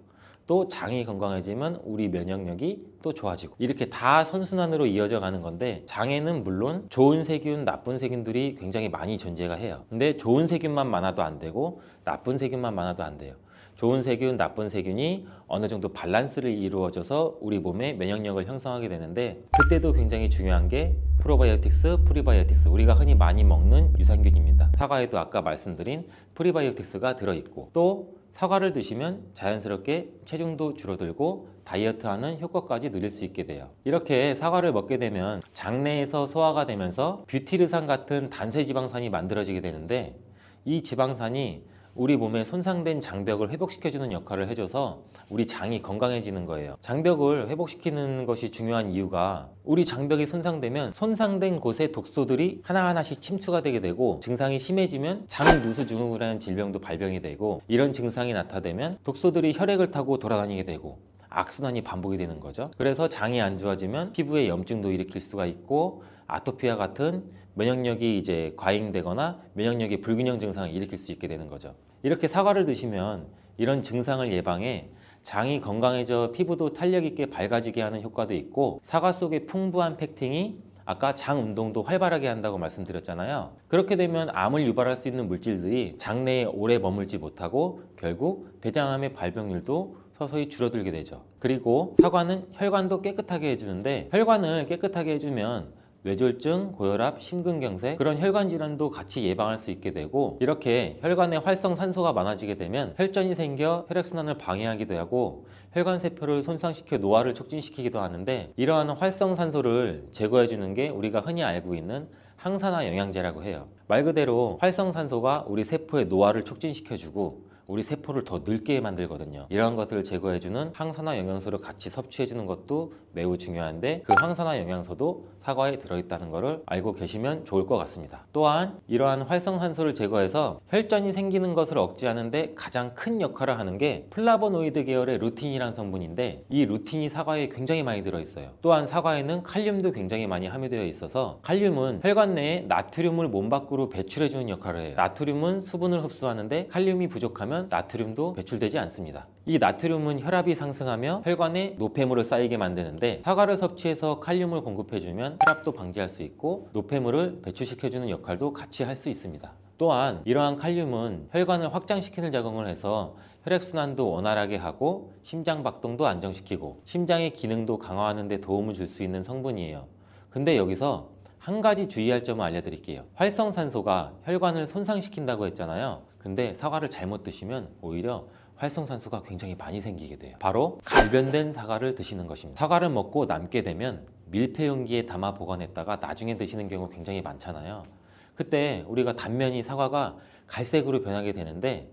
또 장이 건강해지면 우리 면역력이 또 좋아지고, 이렇게 다 선순환으로 이어져 가는 건데, 장에는 물론 좋은 세균, 나쁜 세균들이 굉장히 많이 존재가 해요. 근데 좋은 세균만 많아도 안 되고 나쁜 세균만 많아도 안 돼요. 좋은 세균, 나쁜 세균이 어느 정도 밸런스를 이루어져서 우리 몸의 면역력을 형성하게 되는데, 그때도 굉장히 중요한 게 프로바이오틱스, 프리바이오틱스, 우리가 흔히 많이 먹는 유산균입니다. 사과에도 아까 말씀드린 프리바이오틱스가 들어있고, 또 사과를 드시면 자연스럽게 체중도 줄어들고 다이어트하는 효과까지 누릴 수 있게 돼요. 이렇게 사과를 먹게 되면 장내에서 소화가 되면서 뷰티르산 같은 단세지방산이 만들어지게 되는데, 이 지방산이 우리 몸에 손상된 장벽을 회복시켜주는 역할을 해줘서 우리 장이 건강해지는 거예요. 장벽을 회복시키는 것이 중요한 이유가, 우리 장벽이 손상되면 손상된 곳에 독소들이 하나하나씩 침투가 되게 되고, 증상이 심해지면 장누수증후군이라는 질병도 발병이 되고, 이런 증상이 나타나면 독소들이 혈액을 타고 돌아다니게 되고 악순환이 반복이 되는 거죠. 그래서 장이 안 좋아지면 피부에 염증도 일으킬 수가 있고, 아토피와 같은 면역력이 이제 과잉되거나 면역력의 불균형 증상을 일으킬 수 있게 되는 거죠. 이렇게 사과를 드시면 이런 증상을 예방해 장이 건강해져 피부도 탄력 있게 밝아지게 하는 효과도 있고, 사과 속의 풍부한 펙틴이 아까 장 운동도 활발하게 한다고 말씀드렸잖아요. 그렇게 되면 암을 유발할 수 있는 물질들이 장내에 오래 머물지 못하고 결국 대장암의 발병률도 서서히 줄어들게 되죠. 그리고 사과는 혈관도 깨끗하게 해주는데, 혈관을 깨끗하게 해주면 뇌졸중, 고혈압, 심근경색, 그런 혈관 질환도 같이 예방할 수 있게 되고, 이렇게 혈관에 활성산소가 많아지게 되면 혈전이 생겨 혈액순환을 방해하기도 하고 혈관세포를 손상시켜 노화를 촉진시키기도 하는데, 이러한 활성산소를 제거해주는 게 우리가 흔히 알고 있는 항산화 영양제라고 해요. 말 그대로 활성산소가 우리 세포의 노화를 촉진시켜주고 우리 세포를 더 늙게 만들거든요. 이러한 것들을 제거해주는 항산화 영양소를 같이 섭취해주는 것도 매우 중요한데, 그 항산화 영양소도 사과에 들어있다는 것을 알고 계시면 좋을 것 같습니다. 또한 이러한 활성산소를 제거해서 혈전이 생기는 것을 억제하는데 가장 큰 역할을 하는 게 플라보노이드 계열의 루틴이라는 성분인데, 이 루틴이 사과에 굉장히 많이 들어있어요. 또한 사과에는 칼륨도 굉장히 많이 함유되어 있어서, 칼륨은 혈관 내에 나트륨을 몸 밖으로 배출해주는 역할을 해요. 나트륨은 수분을 흡수하는데 칼륨이 부족하면 하면 나트륨도 배출되지 않습니다. 이 나트륨은 혈압이 상승하며 혈관에 노폐물을 쌓이게 만드는데 사과를 섭취해서 칼륨을 공급해주면 혈압도 방지할 수 있고 노폐물을 배출시켜주는 역할도 같이 할 수 있습니다. 또한 이러한 칼륨은 혈관을 확장시키는 작용을 해서 혈액순환도 원활하게 하고 심장 박동도 안정시키고 심장의 기능도 강화하는 데 도움을 줄 수 있는 성분이에요. 근데 여기서 한 가지 주의할 점을 알려드릴게요. 활성산소가 혈관을 손상시킨다고 했잖아요. 근데 사과를 잘못 드시면 오히려 활성산소가 굉장히 많이 생기게 돼요. 바로 갈변된 사과를 드시는 것입니다. 사과를 먹고 남게 되면 밀폐 용기에 담아 보관했다가 나중에 드시는 경우 굉장히 많잖아요. 그때 우리가 단면이 사과가 갈색으로 변하게 되는데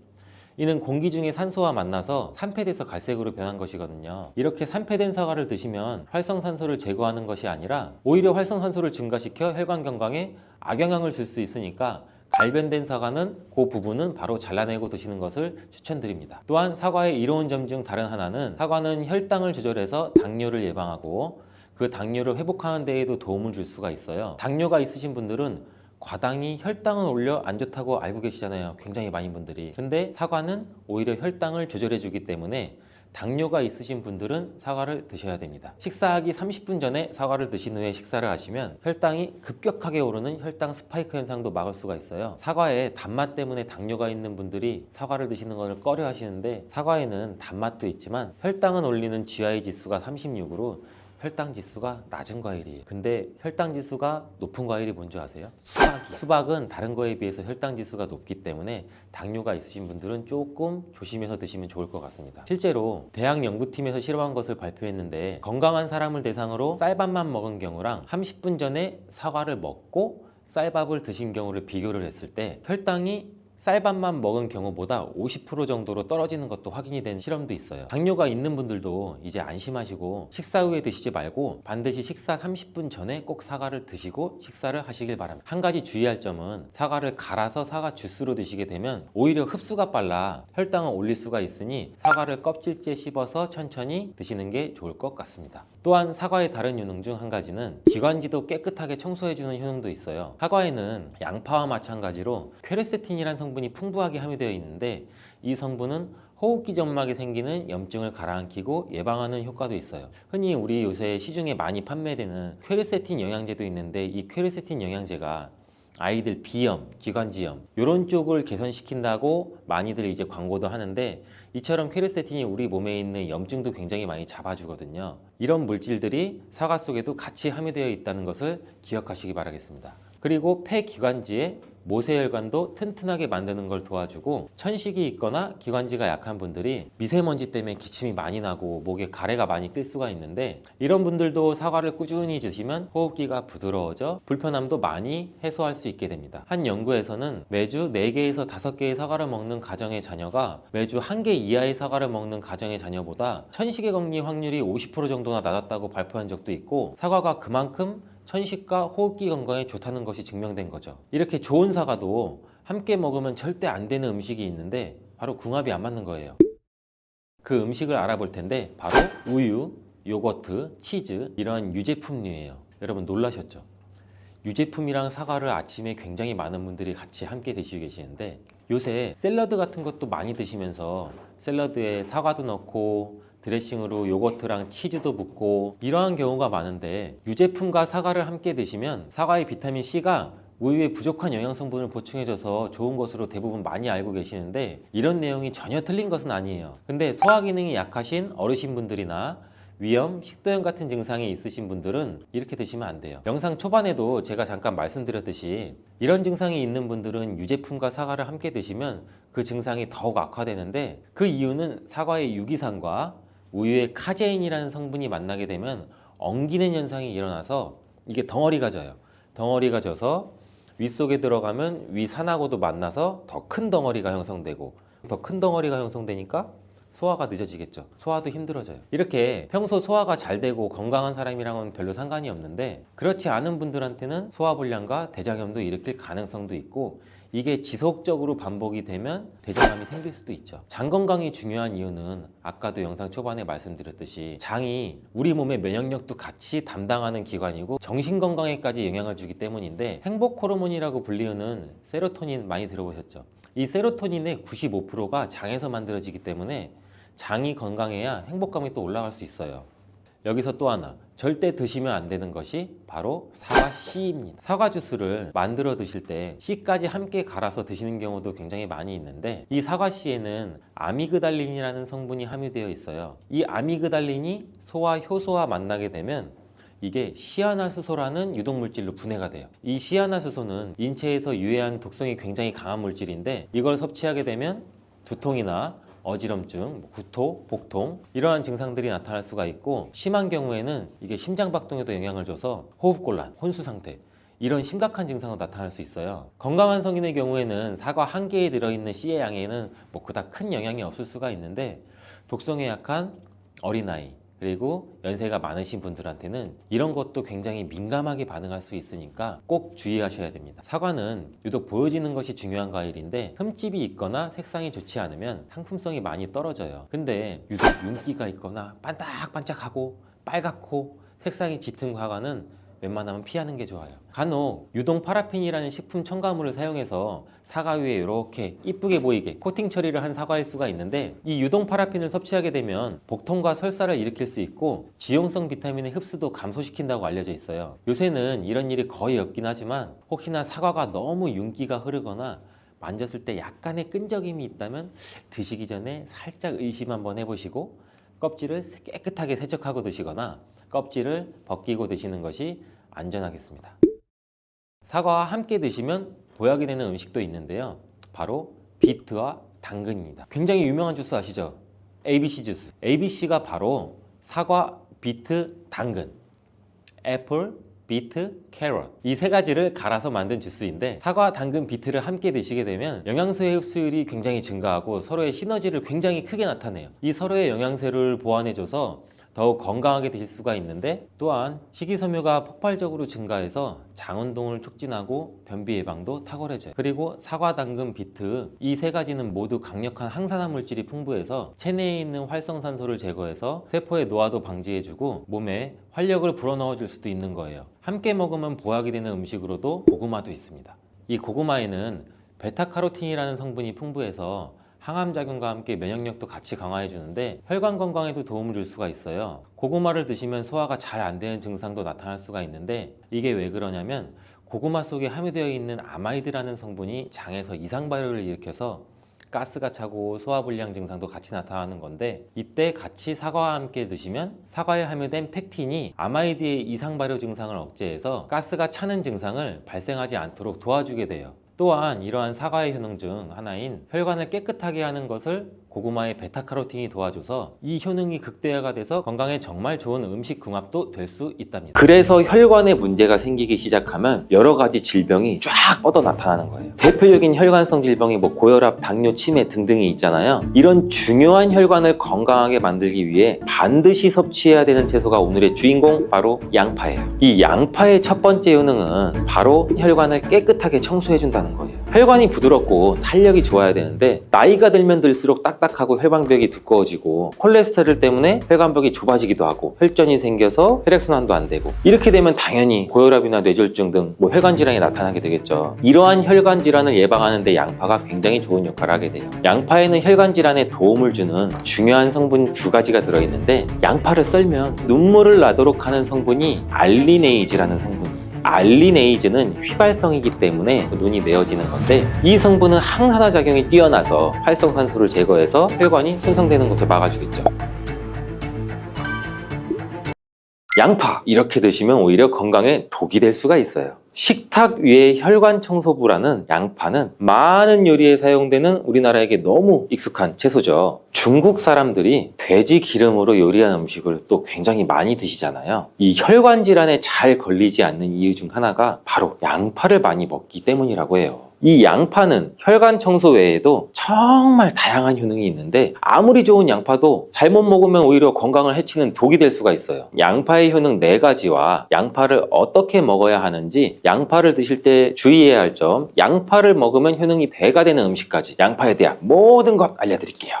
이는 공기 중에 산소와 만나서 산패돼서 갈색으로 변한 것이거든요. 이렇게 산패된 사과를 드시면 활성산소를 제거하는 것이 아니라 오히려 활성산소를 증가시켜 혈관 건강에 악영향을 줄 수 있으니까 갈변된 사과는 그 부분은 바로 잘라내고 드시는 것을 추천드립니다. 또한 사과의 이로운 점 중 다른 하나는 사과는 혈당을 조절해서 당뇨를 예방하고 그 당뇨를 회복하는 데에도 도움을 줄 수가 있어요. 당뇨가 있으신 분들은 과당이 혈당을 올려 안 좋다고 알고 계시잖아요. 굉장히 많은 분들이. 근데 사과는 오히려 혈당을 조절해 주기 때문에 당뇨가 있으신 분들은 사과를 드셔야 됩니다. 식사하기 30분 전에 사과를 드신 후에 식사를 하시면 혈당이 급격하게 오르는 혈당 스파이크 현상도 막을 수가 있어요. 사과에 단맛 때문에 당뇨가 있는 분들이 사과를 드시는 것을 꺼려 하시는데 사과에는 단맛도 있지만 혈당은 올리는 GI 지수가 36으로 혈당 지수가 낮은 과일이에요. 근데 혈당 지수가 높은 과일이 뭔지 아세요? 수박이에요. 수박은 다른 거에 비해서 혈당 지수가 높기 때문에 당뇨가 있으신 분들은 조금 조심해서 드시면 좋을 것 같습니다. 실제로 대학 연구팀에서 실험한 것을 발표했는데 건강한 사람을 대상으로 쌀밥만 먹은 경우랑 30분 전에 사과를 먹고 쌀밥을 드신 경우를 비교를 했을 때 혈당이 쌀밥만 먹은 경우보다 50% 정도로 떨어지는 것도 확인이 된 실험도 있어요. 당뇨가 있는 분들도 이제 안심하시고 식사 후에 드시지 말고 반드시 식사 30분 전에 꼭 사과를 드시고 식사를 하시길 바랍니다. 한 가지 주의할 점은 사과를 갈아서 사과 주스로 드시게 되면 오히려 흡수가 빨라 혈당을 올릴 수가 있으니 사과를 껍질째 씹어서 천천히 드시는 게 좋을 것 같습니다. 또한 사과의 다른 효능 중 한 가지는 기관지도 깨끗하게 청소해주는 효능도 있어요. 사과에는 양파와 마찬가지로 퀘르세틴이라는 성분이 풍부하게 함유되어 있는데 이 성분은 호흡기 점막에 생기는 염증을 가라앉히고 예방하는 효과도 있어요. 흔히 우리 요새 시중에 많이 판매되는 퀘르세틴 영양제도 있는데 이 퀘르세틴 영양제가 아이들 비염, 기관지염 이런 쪽을 개선시킨다고 많이들 이제 광고도 하는데 이처럼 퀘르세틴이 우리 몸에 있는 염증도 굉장히 많이 잡아주거든요. 이런 물질들이 사과 속에도 같이 함유되어 있다는 것을 기억하시기 바라겠습니다. 그리고 폐기관지에 모세혈관도 튼튼하게 만드는 걸 도와주고 천식이 있거나 기관지가 약한 분들이 미세먼지 때문에 기침이 많이 나고 목에 가래가 많이 뜰 수가 있는데 이런 분들도 사과를 꾸준히 드시면 호흡기가 부드러워져 불편함도 많이 해소할 수 있게 됩니다. 한 연구에서는 매주 4개에서 5개의 사과를 먹는 가정의 자녀가 매주 1개 이하의 사과를 먹는 가정의 자녀보다 천식에 걸릴 확률이 50% 정도나 낮았다고 발표한 적도 있고 사과가 그만큼 천식과 호흡기 건강에 좋다는 것이 증명된 거죠. 이렇게 좋은 사과도 함께 먹으면 절대 안 되는 음식이 있는데 바로 궁합이 안 맞는 거예요. 그 음식을 알아볼 텐데 바로 우유, 요거트, 치즈 이런 유제품류예요. 여러분 놀라셨죠? 유제품이랑 사과를 아침에 굉장히 많은 분들이 같이 함께 드시고 계시는데 요새 샐러드 같은 것도 많이 드시면서 샐러드에 사과도 넣고 드레싱으로 요거트랑 치즈도 붓고 이러한 경우가 많은데 유제품과 사과를 함께 드시면 사과의 비타민C가 우유에 부족한 영양성분을 보충해줘서 좋은 것으로 대부분 많이 알고 계시는데 이런 내용이 전혀 틀린 것은 아니에요. 근데 소화 기능이 약하신 어르신분들이나 위염, 식도염 같은 증상이 있으신 분들은 이렇게 드시면 안 돼요. 영상 초반에도 제가 잠깐 말씀드렸듯이 이런 증상이 있는 분들은 유제품과 사과를 함께 드시면 그 증상이 더욱 악화되는데 그 이유는 사과의 유기산과 우유의 카제인이라는 성분이 만나게 되면 엉기는 현상이 일어나서 이게 덩어리가 져요. 덩어리가 져서 윗속에 들어가면 위산하고도 만나서 더 큰 덩어리가 형성되고 더 큰 덩어리가 형성되니까 소화가 늦어지겠죠. 소화도 힘들어져요. 이렇게 평소 소화가 잘 되고 건강한 사람이랑은 별로 상관이 없는데 그렇지 않은 분들한테는 소화불량과 대장염도 일으킬 가능성도 있고 이게 지속적으로 반복이 되면 대장암이 생길 수도 있죠. 장 건강이 중요한 이유는 아까도 영상 초반에 말씀드렸듯이 장이 우리 몸의 면역력도 같이 담당하는 기관이고 정신 건강에까지 영향을 주기 때문인데, 행복 호르몬이라고 불리우는 세로토닌 많이 들어보셨죠? 이 세로토닌의 95%가 장에서 만들어지기 때문에 장이 건강해야 행복감이 또 올라갈 수 있어요. 여기서 또 하나, 절대 드시면 안 되는 것이 바로 사과 씨입니다. 사과 주스를 만들어 드실 때 씨까지 함께 갈아서 드시는 경우도 굉장히 많이 있는데, 이 사과 씨에는 아미그달린이라는 성분이 함유되어 있어요. 이 아미그달린이 소와 효소와 만나게 되면 이게 시아나스소라는 유독물질로 분해가 돼요. 이 시아나스소는 인체에서 유해한 독성이 굉장히 강한 물질인데, 이걸 섭취하게 되면 두통이나 어지럼증, 구토, 복통 이러한 증상들이 나타날 수가 있고, 심한 경우에는 이게 심장박동에도 영향을 줘서 호흡곤란, 혼수상태 이런 심각한 증상으로 나타날 수 있어요. 건강한 성인의 경우에는 사과 한 개에 들어있는 씨의 양에는 그닥 큰 영향이 없을 수가 있는데, 독성에 약한 어린아이 그리고 연세가 많으신 분들한테는 이런 것도 굉장히 민감하게 반응할 수 있으니까 꼭 주의하셔야 됩니다. 사과는 유독 보여지는 것이 중요한 과일인데, 흠집이 있거나 색상이 좋지 않으면 상품성이 많이 떨어져요. 근데 유독 윤기가 있거나 반짝반짝하고 빨갛고 색상이 짙은 사과는 웬만하면 피하는 게 좋아요. 간혹 유동 파라핀이라는 식품 첨가물을 사용해서 사과 위에 이렇게 이쁘게 보이게 코팅 처리를 한 사과일 수가 있는데, 이 유동 파라핀을 섭취하게 되면 복통과 설사를 일으킬 수 있고 지용성 비타민의 흡수도 감소시킨다고 알려져 있어요. 요새는 이런 일이 거의 없긴 하지만, 혹시나 사과가 너무 윤기가 흐르거나 만졌을 때 약간의 끈적임이 있다면 드시기 전에 살짝 의심 한번 해보시고 껍질을 깨끗하게 세척하고 드시거나 껍질을 벗기고 드시는 것이 안전하겠습니다. 사과와 함께 드시면 보약이 되는 음식도 있는데요, 바로 비트와 당근입니다. 굉장히 유명한 주스 아시죠? ABC 주스. ABC가 바로 사과, 비트, 당근, 애플, 비트, 캐럿 이 세 가지를 갈아서 만든 주스인데, 사과, 당근, 비트를 함께 드시게 되면 영양소의 흡수율이 굉장히 증가하고 서로의 시너지를 굉장히 크게 나타내요. 이 서로의 영양소를 보완해줘서 더욱 건강하게 드실 수가 있는데, 또한 식이섬유가 폭발적으로 증가해서 장운동을 촉진하고 변비 예방도 탁월해져요. 그리고 사과, 당근, 비트 이 세 가지는 모두 강력한 항산화 물질이 풍부해서 체내에 있는 활성산소를 제거해서 세포의 노화도 방지해주고 몸에 활력을 불어넣어 줄 수도 있는 거예요. 함께 먹으면 보약이 되는 음식으로도 고구마도 있습니다. 이 고구마에는 베타카로틴이라는 성분이 풍부해서 항암작용과 함께 면역력도 같이 강화해 주는데 혈관 건강에도 도움을 줄 수가 있어요. 고구마를 드시면 소화가 잘 안 되는 증상도 나타날 수가 있는데, 이게 왜 그러냐면 고구마 속에 함유되어 있는 아마이드라는 성분이 장에서 이상 발효를 일으켜서 가스가 차고 소화불량 증상도 같이 나타나는 건데, 이때 같이 사과와 함께 드시면 사과에 함유된 펙틴이 아마이드의 이상 발효 증상을 억제해서 가스가 차는 증상을 발생하지 않도록 도와주게 돼요. 또한 이러한 사과의 효능 중 하나인 혈관을 깨끗하게 하는 것을 고구마의 베타카로틴이 도와줘서 이 효능이 극대화가 돼서 건강에 정말 좋은 음식 궁합도 될 수 있답니다. 그래서 혈관에 문제가 생기기 시작하면 여러 가지 질병이 쫙 뻗어 나타나는 거예요. 대표적인 혈관성 질병이 고혈압, 당뇨, 치매 등등이 있잖아요. 이런 중요한 혈관을 건강하게 만들기 위해 반드시 섭취해야 되는 채소가 오늘의 주인공, 바로 양파예요. 이 양파의 첫 번째 효능은 바로 혈관을 깨끗하게 청소해준다는 거예요. 혈관이 부드럽고 탄력이 좋아야 되는데, 나이가 들면 들수록 딱딱하고 혈관벽이 두꺼워지고 콜레스테롤 때문에 혈관벽이 좁아지기도 하고 혈전이 생겨서 혈액순환도 안 되고, 이렇게 되면 당연히 고혈압이나 뇌졸중 등 혈관 질환이 나타나게 되겠죠. 이러한 혈관 질환을 예방하는 데 양파가 굉장히 좋은 역할을 하게 돼요. 양파에는 혈관 질환에 도움을 주는 중요한 성분 2가지가 들어있는데, 양파를 썰면 눈물을 나도록 하는 성분이 알리네이즈라는 성분이에요. 알리네이즈는 휘발성이기 때문에 눈이 메어지는 건데, 이 성분은 항산화 작용이 뛰어나서 활성산소를 제거해서 혈관이 손상되는 것을 막아주겠죠. 양파 이렇게 드시면 오히려 건강에 독이 될 수가 있어요. 식탁 위의 혈관 청소부라는 양파는 많은 요리에 사용되는 우리나라에게 너무 익숙한 채소죠. 중국 사람들이 돼지 기름으로 요리한 음식을 또 굉장히 많이 드시잖아요. 이 혈관 질환에 잘 걸리지 않는 이유 중 하나가 바로 양파를 많이 먹기 때문이라고 해요. 이 양파는 혈관 청소 외에도 정말 다양한 효능이 있는데 아무리 좋은 양파도 잘못 먹으면 오히려 건강을 해치는 독이 될 수가 있어요. 양파의 효능 4가지와 양파를 어떻게 먹어야 하는지, 양파를 드실 때 주의해야 할 점, 양파를 먹으면 효능이 배가 되는 음식까지 양파에 대한 모든 것 알려드릴게요.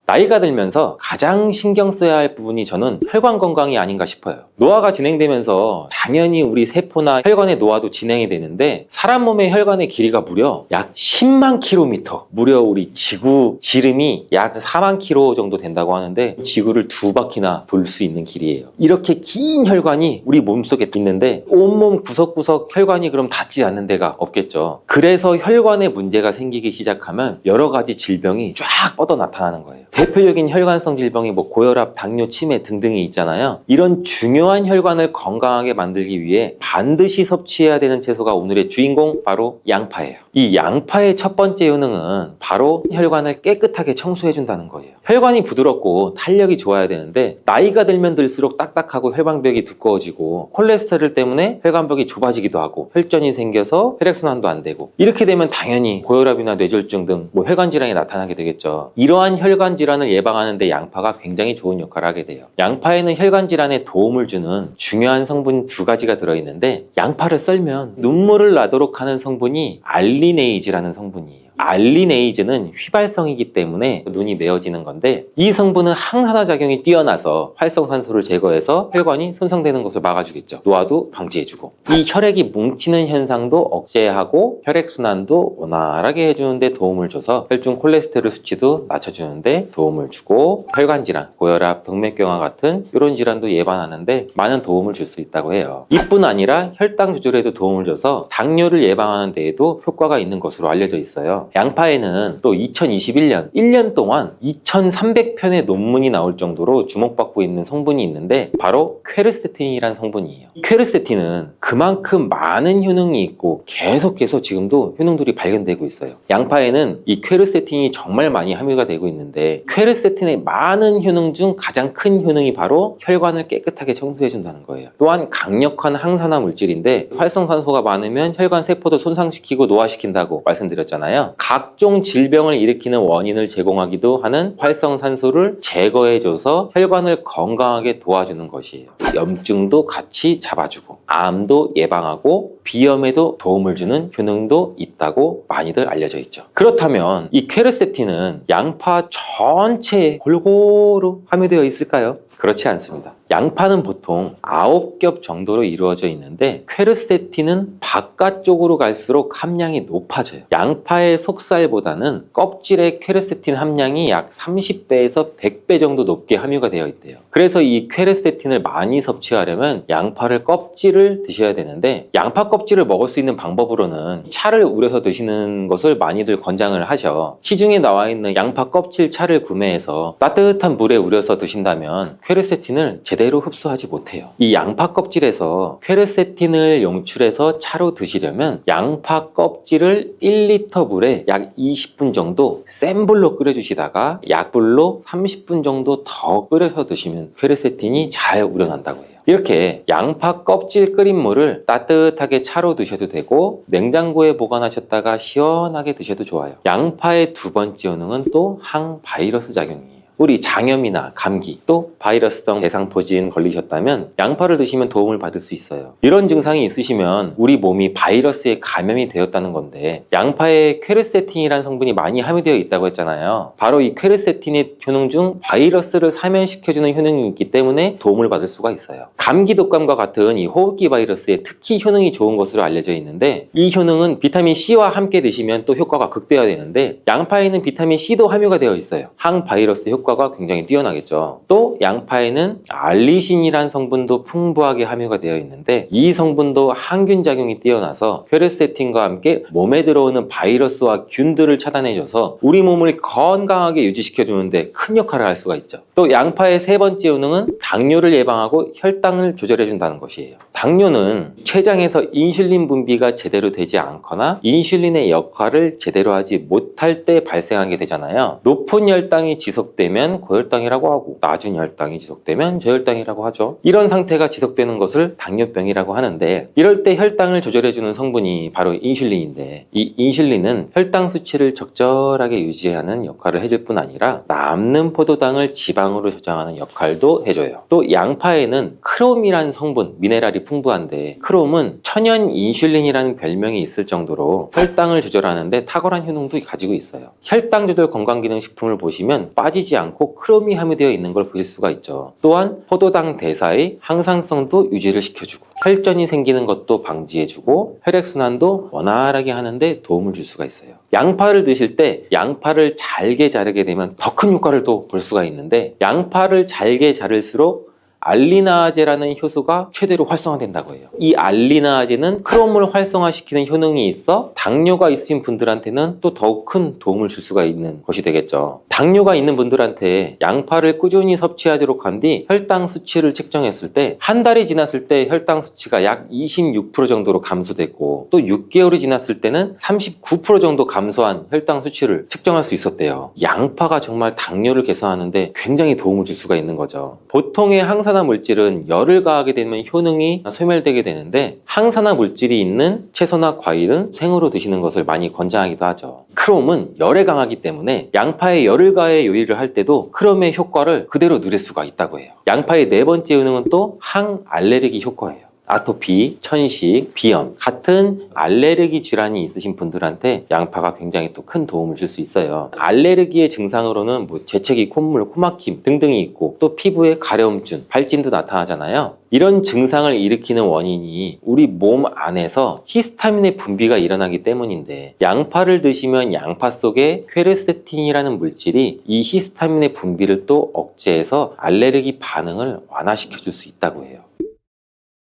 나이가 들면서 가장 신경 써야 할 부분이 저는 혈관 건강이 아닌가 싶어요. 노화가 진행되면서 당연히 우리 세포나 혈관의 노화도 진행이 되는데 사람 몸의 혈관의 길이가 무려 약 10만 킬로미터, 무려 우리 지구 지름이 약 4만 킬로 정도 된다고 하는데 지구를 2바퀴나 돌 수 있는 길이에요. 이렇게 긴 혈관이 우리 몸속에 있는데 온몸 구석구석 혈관이 그럼 닿지 않는 데가 없겠죠. 그래서 혈관에 문제가 생기기 시작하면 여러 가지 질병이 쫙 뻗어 나타나는 거예요. 대표적인 혈관성 질병이 고혈압, 당뇨, 치매 등등이 있잖아요. 이런 중요한 혈관을 건강하게 만들기 위해 반드시 섭취해야 되는 채소가 오늘의 주인공, 바로 양파예요. 이 양파의 첫 번째 효능은 바로 혈관을 깨끗하게 청소해준다는 거예요. 혈관이 부드럽고 탄력이 좋아야 되는데 나이가 들면 들수록 딱딱하고 혈관벽이 두꺼워지고 콜레스테롤 때문에 혈관벽이 좁아지기도 하고 혈전이 생겨서 혈액순환도 안 되고, 이렇게 되면 당연히 고혈압이나 뇌졸중 등 혈관 질환이 나타나게 되겠죠. 이러한 혈관 질환을 예방하는 데 양파가 굉장히 좋은 역할을 하게 돼요. 양파에는 혈관 질환에 도움을 주는 중요한 성분 2가지가 들어있는데, 양파를 썰면 눈물을 나도록 하는 성분이 알리네이즈라는 성분이에요. 알리네이즈는 휘발성이기 때문에 눈이 메어지는 건데, 이 성분은 항산화 작용이 뛰어나서 활성산소를 제거해서 혈관이 손상되는 것을 막아주겠죠. 노화도 방지해주고, 이 혈액이 뭉치는 현상도 억제하고 혈액순환도 원활하게 해주는데 도움을 줘서 혈중 콜레스테롤 수치도 낮춰주는데 도움을 주고, 혈관질환, 고혈압, 동맥경화 같은 이런 질환도 예방하는데 많은 도움을 줄 수 있다고 해요. 이뿐 아니라 혈당 조절에도 도움을 줘서 당뇨를 예방하는 데에도 효과가 있는 것으로 알려져 있어요. 양파에는 또 2021년 1년 동안 2300편의 논문이 나올 정도로 주목받고 있는 성분이 있는데 바로 퀘르세틴이라는 성분이에요. 퀘르세틴은 그만큼 많은 효능이 있고 계속해서 지금도 효능들이 발견되고 있어요. 양파에는 이 퀘르세틴이 정말 많이 함유가 되고 있는데, 퀘르세틴의 많은 효능 중 가장 큰 효능이 바로 혈관을 깨끗하게 청소해준다는 거예요. 또한 강력한 항산화 물질인데 활성산소가 많으면 혈관 세포도 손상시키고 노화시킨다고 말씀드렸잖아요. 각종 질병을 일으키는 원인을 제공하기도 하는 활성산소를 제거해줘서 혈관을 건강하게 도와주는 것이에요. 염증도 같이 잡아주고 암도 예방하고 비염에도 도움을 주는 효능도 있다고 많이들 알려져 있죠. 그렇다면 이 퀘르세틴은 양파 전체에 골고루 함유되어 있을까요? 그렇지 않습니다. 양파는 보통 9겹 정도로 이루어져 있는데 퀘르세틴은 바깥쪽으로 갈수록 함량이 높아져요. 양파의 속살보다는 껍질의 퀘르세틴 함량이 약 30배에서 100배 정도 높게 함유가 되어 있대요. 그래서 이 퀘르세틴을 많이 섭취하려면 양파를 껍질을 드셔야 되는데, 양파 껍질을 먹을 수 있는 방법으로는 차를 우려서 드시는 것을 많이들 권장을 하셔. 시중에 나와 있는 양파 껍질 차를 구매해서 따뜻한 물에 우려서 드신다면 퀘르세틴을 제대로 흡수하지 못해요. 이 양파 껍질에서 퀘르세틴을 용출해서 차로 드시려면 양파 껍질을 1리터 물에 약 20분 정도 센 불로 끓여주시다가 약불로 30분 정도 더 끓여서 드시면 퀘르세틴이 잘 우려난다고 해요. 이렇게 양파 껍질 끓인 물을 따뜻하게 차로 드셔도 되고 냉장고에 보관하셨다가 시원하게 드셔도 좋아요. 양파의 2번째 효능은 또 항바이러스 작용이에요. 우리 장염이나 감기, 또 바이러스성 대상포진 걸리셨다면 양파를 드시면 도움을 받을 수 있어요. 이런 증상이 있으시면 우리 몸이 바이러스에 감염이 되었다는 건데, 양파에 퀘르세틴이라는 성분이 많이 함유되어 있다고 했잖아요. 바로 이 퀘르세틴의 효능 중 바이러스를 사면시켜주는 효능이 있기 때문에 도움을 받을 수가 있어요. 감기 독감과 같은 이 호흡기 바이러스에 특히 효능이 좋은 것으로 알려져 있는데, 이 효능은 비타민 C와 함께 드시면 또 효과가 극대화되는데, 양파에는 비타민 C도 함유가 되어 있어요. 항바이러스 효과가 굉장히 뛰어나겠죠. 또 양파에는 알리신이라는 성분도 풍부하게 함유가 되어 있는데, 이 성분도 항균 작용이 뛰어나서 퀘르세틴과 함께 몸에 들어오는 바이러스와 균들을 차단해줘서 우리 몸을 건강하게 유지시켜주는데 큰 역할을 할 수가 있죠. 또 양파의 3번째 효능은 당뇨를 예방하고 혈당을 조절해준다는 것이에요. 당뇨는 췌장에서 인슐린 분비가 제대로 되지 않거나 인슐린의 역할을 제대로 하지 못할 때 발생하게 되잖아요. 높은 혈당이 지속되면 고혈당이라고 하고 낮은 혈당이 지속되면 저혈당이라고 하죠. 이런 상태가 지속되는 것을 당뇨병이라고 하는데, 이럴 때 혈당을 조절해주는 성분이 바로 인슐린인데, 이 인슐린은 혈당 수치를 적절하게 유지하는 역할을 해줄 뿐 아니라 남는 포도당을 지방으로 저장하는 역할도 해줘요. 또 양파에는 크롬이라는 성분, 미네랄이 풍부한데, 크롬은 천연 인슐린이라는 별명이 있을 정도로 혈당을 조절하는데 탁월한 효능도 가지고 있어요. 혈당 조절 건강기능식품을 보시면 빠지지 않고 크롬이 함유되어 있는 걸 보실 수가 있죠. 또한 포도당 대사의 항상성도 유지를 시켜주고 혈전이 생기는 것도 방지해주고 혈액순환도 원활하게 하는데 도움을 줄 수가 있어요. 양파를 드실 때 양파를 잘게 자르게 되면 더 큰 효과를 또 볼 수가 있는데, 양파를 잘게 자를수록 알리나아제라는 효소가 최대로 활성화된다고 해요. 이 알리나아제는 크롬을 활성화시키는 효능이 있어 당뇨가 있으신 분들한테는 또 더욱 큰 도움을 줄 수가 있는 것이 되겠죠. 당뇨가 있는 분들한테 양파를 꾸준히 섭취하도록 한 뒤 혈당 수치를 측정했을 때 한 달이 지났을 때 혈당 수치가 약 26% 정도로 감소됐고, 또 6개월이 지났을 때는 39% 정도 감소한 혈당 수치를 측정할 수 있었대요. 양파가 정말 당뇨를 개선하는데 굉장히 도움을 줄 수가 있는 거죠. 보통의 항산화 물질은 열을 가하게 되면 효능이 소멸되게 되는데, 항산화 물질이 있는 채소나 과일은 생으로 드시는 것을 많이 권장하기도 하죠. 크롬은 열에 강하기 때문에 양파에 열을 가해 요리를 할 때도 크롬의 효과를 그대로 누릴 수가 있다고 해요. 양파의 네 번째 효능은 또 항알레르기 효과예요. 아토피, 천식, 비염 같은 알레르기 질환이 있으신 분들한테 양파가 굉장히 또 큰 도움을 줄 수 있어요. 알레르기의 증상으로는 재채기, 콧물, 코막힘 등등이 있고, 또 피부에 가려움증, 발진도 나타나잖아요. 이런 증상을 일으키는 원인이 우리 몸 안에서 히스타민의 분비가 일어나기 때문인데, 양파를 드시면 양파 속에 퀘르세틴이라는 물질이 이 히스타민의 분비를 또 억제해서 알레르기 반응을 완화시켜 줄 수 있다고 해요.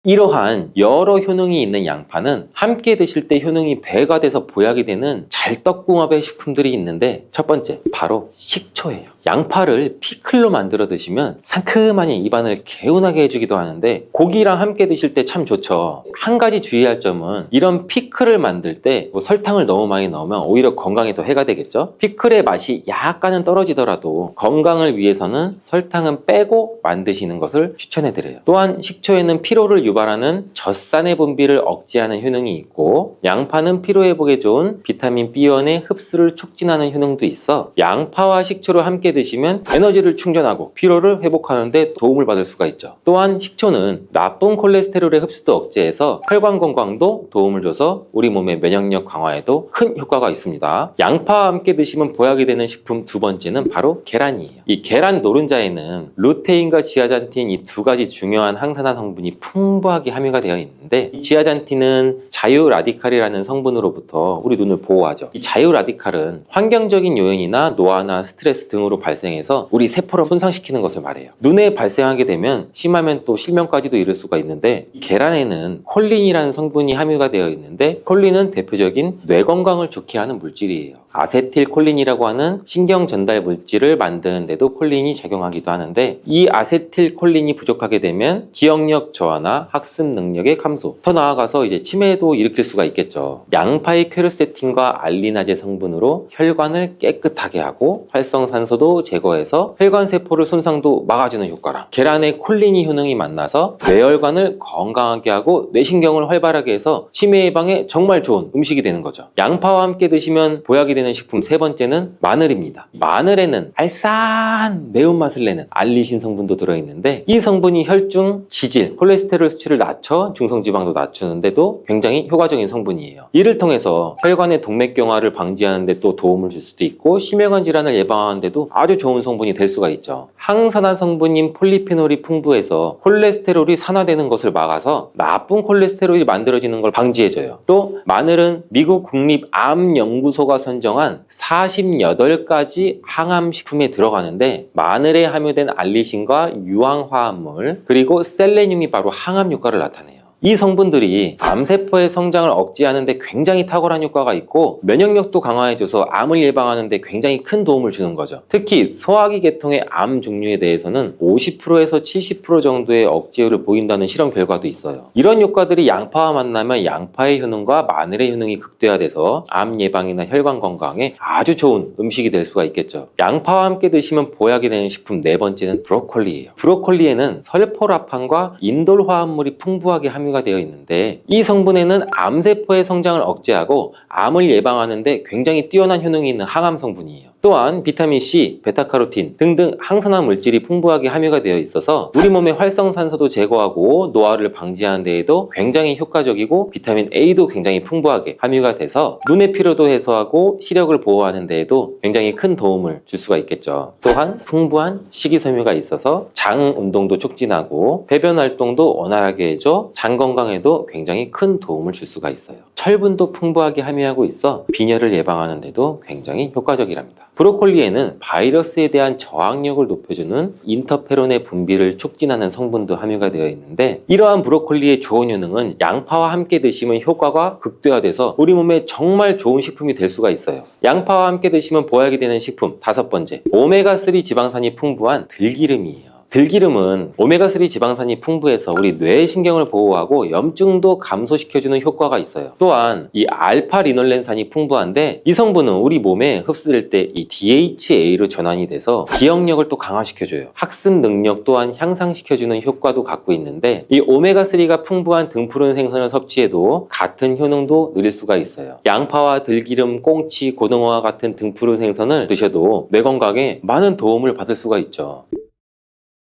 이러한 여러 효능이 있는 양파는 함께 드실 때 효능이 배가 돼서 보약이 되는 잘떡궁합의 식품들이 있는데, 첫 번째 바로 식초예요. 양파를 피클로 만들어 드시면 상큼하니 입안을 개운하게 해주기도 하는데, 고기랑 함께 드실 때 참 좋죠. 한 가지 주의할 점은, 이런 피클을 만들 때 설탕을 너무 많이 넣으면 오히려 건강에 더 해가 되겠죠. 피클의 맛이 약간은 떨어지더라도 건강을 위해서는 설탕은 빼고 만드시는 것을 추천해 드려요. 또한 식초에는 피로를 유발하는 젖산의 분비를 억제하는 효능이 있고, 양파는 피로 회복에 좋은 비타민 B1의 흡수를 촉진하는 효능도 있어 양파와 식초를 함께 드시면 에너지를 충전하고 피로를 회복하는 데 도움을 받을 수가 있죠. 또한 식초는 나쁜 콜레스테롤의 흡수도 억제해서 혈관 건강도 도움을 줘서 우리 몸의 면역력 강화에도 큰 효과가 있습니다. 양파와 함께 드시면 보약이 되는 식품 두 번째는 바로 계란이에요. 이 계란 노른자에는 루테인과 지아잔틴 이 두 가지 중요한 항산화 성분이 풍부하게 함유가 되어 있는데, 이 지아잔틴은 자유라디칼이라는 성분으로부터 우리 눈을 보호하죠. 이 자유라디칼은 환경적인 요인이나 노화나 스트레스 등으로 발생해서 우리 세포를 손상시키는 것을 말해요. 눈에 발생하게 되면 심하면 또 실명까지도 이를 수가 있는데, 계란에는 콜린이라는 성분이 함유가 되어 있는데, 콜린은 대표적인 뇌 건강을 좋게 하는 물질이에요. 아세틸콜린이라고 하는 신경 전달 물질을 만드는 데도 콜린이 작용하기도 하는데, 이 아세틸콜린이 부족하게 되면 기억력 저하나 학습 능력의 감소, 더 나아가서 이제 치매도 일으킬 수가 있겠죠. 양파의 퀘르세틴과 알리나제 성분으로 혈관을 깨끗하게 하고 활성산소도 제거해서 혈관 세포를 손상도 막아주는 효과랑, 계란의 콜린이 효능이 만나서 뇌혈관을 건강하게 하고 뇌신경을 활발하게 해서 치매 예방에 정말 좋은 음식이 되는 거죠. 양파와 함께 드시면 보약이 되는 식품 세 번째는 마늘입니다. 마늘에는 알싸한 매운맛을 내는 알리신 성분도 들어있는데, 이 성분이 혈중, 지질, 콜레스테롤 수치를 낮춰 중성지방도 낮추는데도 굉장히 효과적인 성분이에요. 이를 통해서 혈관의 동맥경화를 방지하는 데 또 도움을 줄 수도 있고, 심혈관 질환을 예방하는 데도 아주 좋은 성분이 될 수가 있죠. 항산화 성분인 폴리페놀이 풍부해서 콜레스테롤이 산화되는 것을 막아서 나쁜 콜레스테롤이 만들어지는 걸 방지해줘요. 또 마늘은 미국 국립암연구소가 선정한 48가지 항암식품에 들어가는데, 마늘에 함유된 알리신과 유황화합물 그리고 셀레늄이 바로 항암 효과를 나타내요. 이 성분들이 암세포의 성장을 억제하는 데 굉장히 탁월한 효과가 있고 면역력도 강화해줘서 암을 예방하는 데 굉장히 큰 도움을 주는 거죠. 특히 소화기 계통의 암 종류에 대해서는 50%에서 70% 정도의 억제율을 보인다는 실험 결과도 있어요. 이런 효과들이 양파와 만나면 양파의 효능과 마늘의 효능이 극대화돼서 암 예방이나 혈관 건강에 아주 좋은 음식이 될 수가 있겠죠. 양파와 함께 드시면 보약이 되는 식품 네 번째는 브로콜리예요. 브로콜리에는 설포라판과 인돌 화합물이 풍부하게 함유가 되어 있는데 이 성분에는 암세포의 성장을 억제하고 암을 예방하는 데 굉장히 뛰어난 효능이 있는 항암 성분이에요. 또한 비타민C, 베타카로틴 등등 항산화 물질이 풍부하게 함유가 되어 있어서 우리 몸의 활성산소도 제거하고 노화를 방지하는 데에도 굉장히 효과적이고 비타민 A도 굉장히 풍부하게 함유가 돼서 눈의 피로도 해소하고 시력을 보호하는 데에도 굉장히 큰 도움을 줄 수가 있겠죠. 또한 풍부한 식이섬유가 있어서 장 운동도 촉진하고 배변 활동도 원활하게 해줘 장 건강에도 굉장히 큰 도움을 줄 수가 있어요. 철분도 풍부하게 함유하고 있어 빈혈을 예방하는 데도 굉장히 효과적이랍니다. 브로콜리에는 바이러스에 대한 저항력을 높여주는 인터페론의 분비를 촉진하는 성분도 함유가 되어 있는데 이러한 브로콜리의 좋은 효능은 양파와 함께 드시면 효과가 극대화돼서 우리 몸에 정말 좋은 식품이 될 수가 있어요. 양파와 함께 드시면 보약이 되는 식품 다섯 번째, 오메가3 지방산이 풍부한 들기름이에요. 들기름은 오메가3 지방산이 풍부해서 우리 뇌의 신경을 보호하고 염증도 감소시켜주는 효과가 있어요. 또한 이 알파리놀렌산이 풍부한데 이 성분은 우리 몸에 흡수될 때 이 DHA로 전환이 돼서 기억력을 또 강화시켜줘요. 학습 능력 또한 향상시켜주는 효과도 갖고 있는데 이 오메가3가 풍부한 등푸른 생선을 섭취해도 같은 효능도 누릴 수가 있어요. 양파와 들기름, 꽁치, 고등어와 같은 등푸른 생선을 드셔도 뇌 건강에 많은 도움을 받을 수가 있죠.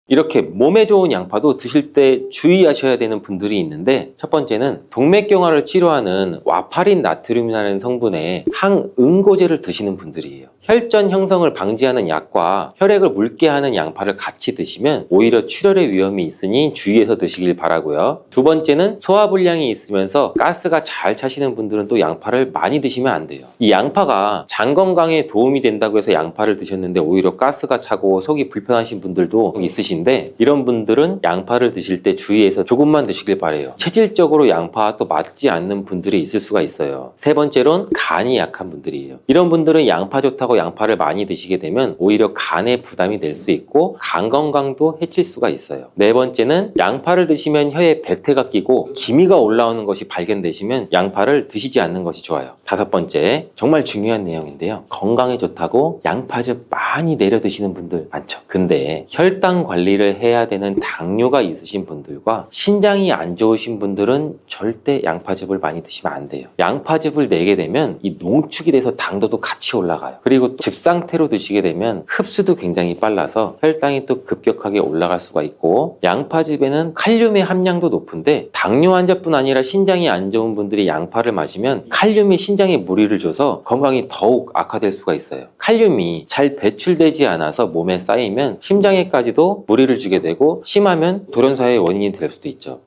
이렇게 몸에 좋은 양파도 드실 때 주의하셔야 되는 분들이 있는데 첫 번째는 동맥경화를 치료하는 와파린 나트륨이라는 성분의 항응고제를 드시는 분들이에요. 혈전 형성을 방지하는 약과 혈액을 묽게 하는 양파를 같이 드시면 오히려 출혈의 위험이 있으니 주의해서 드시길 바라고요. 두 번째는 소화불량이 있으면서 가스가 잘 차시는 분들은 또 양파를 많이 드시면 안 돼요. 이 양파가 장 건강에 도움이 된다고 해서 양파를 드셨는데 오히려 가스가 차고 속이 불편하신 분들도 있으신데 이런 분들은 양파를 드실 때 주의해서 조금만 드시길 바래요. 체질적으로 양파와 또 맞지 않는 분들이 있을 수가 있어요. 세 번째로는 간이 약한 분들이에요. 이런 분들은 양파 좋다고 양파를 많이 드시게 되면 오히려 간에 부담이 될 수 있고 간 건강도 해칠 수가 있어요. 네 번째는 양파를 드시면 혀에 배태가 끼고 기미가 올라오는 것이 발견되시면 양파를 드시지 않는 것이 좋아요. 다섯 번째, 정말 중요한 내용인데요. 건강에 좋다고 양파즙 많이 내려 드시는 분들 많죠. 근데 혈당 관리를 해야 되는 당뇨가 있으신 분들과 신장이 안 좋으신 분들은 절대 양파즙을 많이 드시면 안 돼요. 양파즙을 내게 되면 이 농축이 돼서 당도도 같이 올라가요. 그리고 또 즙 상태로 드시게 되면 흡수도 굉장히 빨라서 혈당이 또 급격하게 올라갈 수가 있고 양파즙에는 칼륨의 함량도 높은데 당뇨 환자뿐 아니라 신장이 안 좋은 분들이 양파를 마시면 칼륨이 신장에 무리를 줘서 건강이 더욱 악화될 수가 있어요. 칼륨이 잘 배출되지 않아서 몸에 쌓이면 심장에까지도 무리를 주게 되고 심하면 돌연사의 원인이 될 수도 있죠.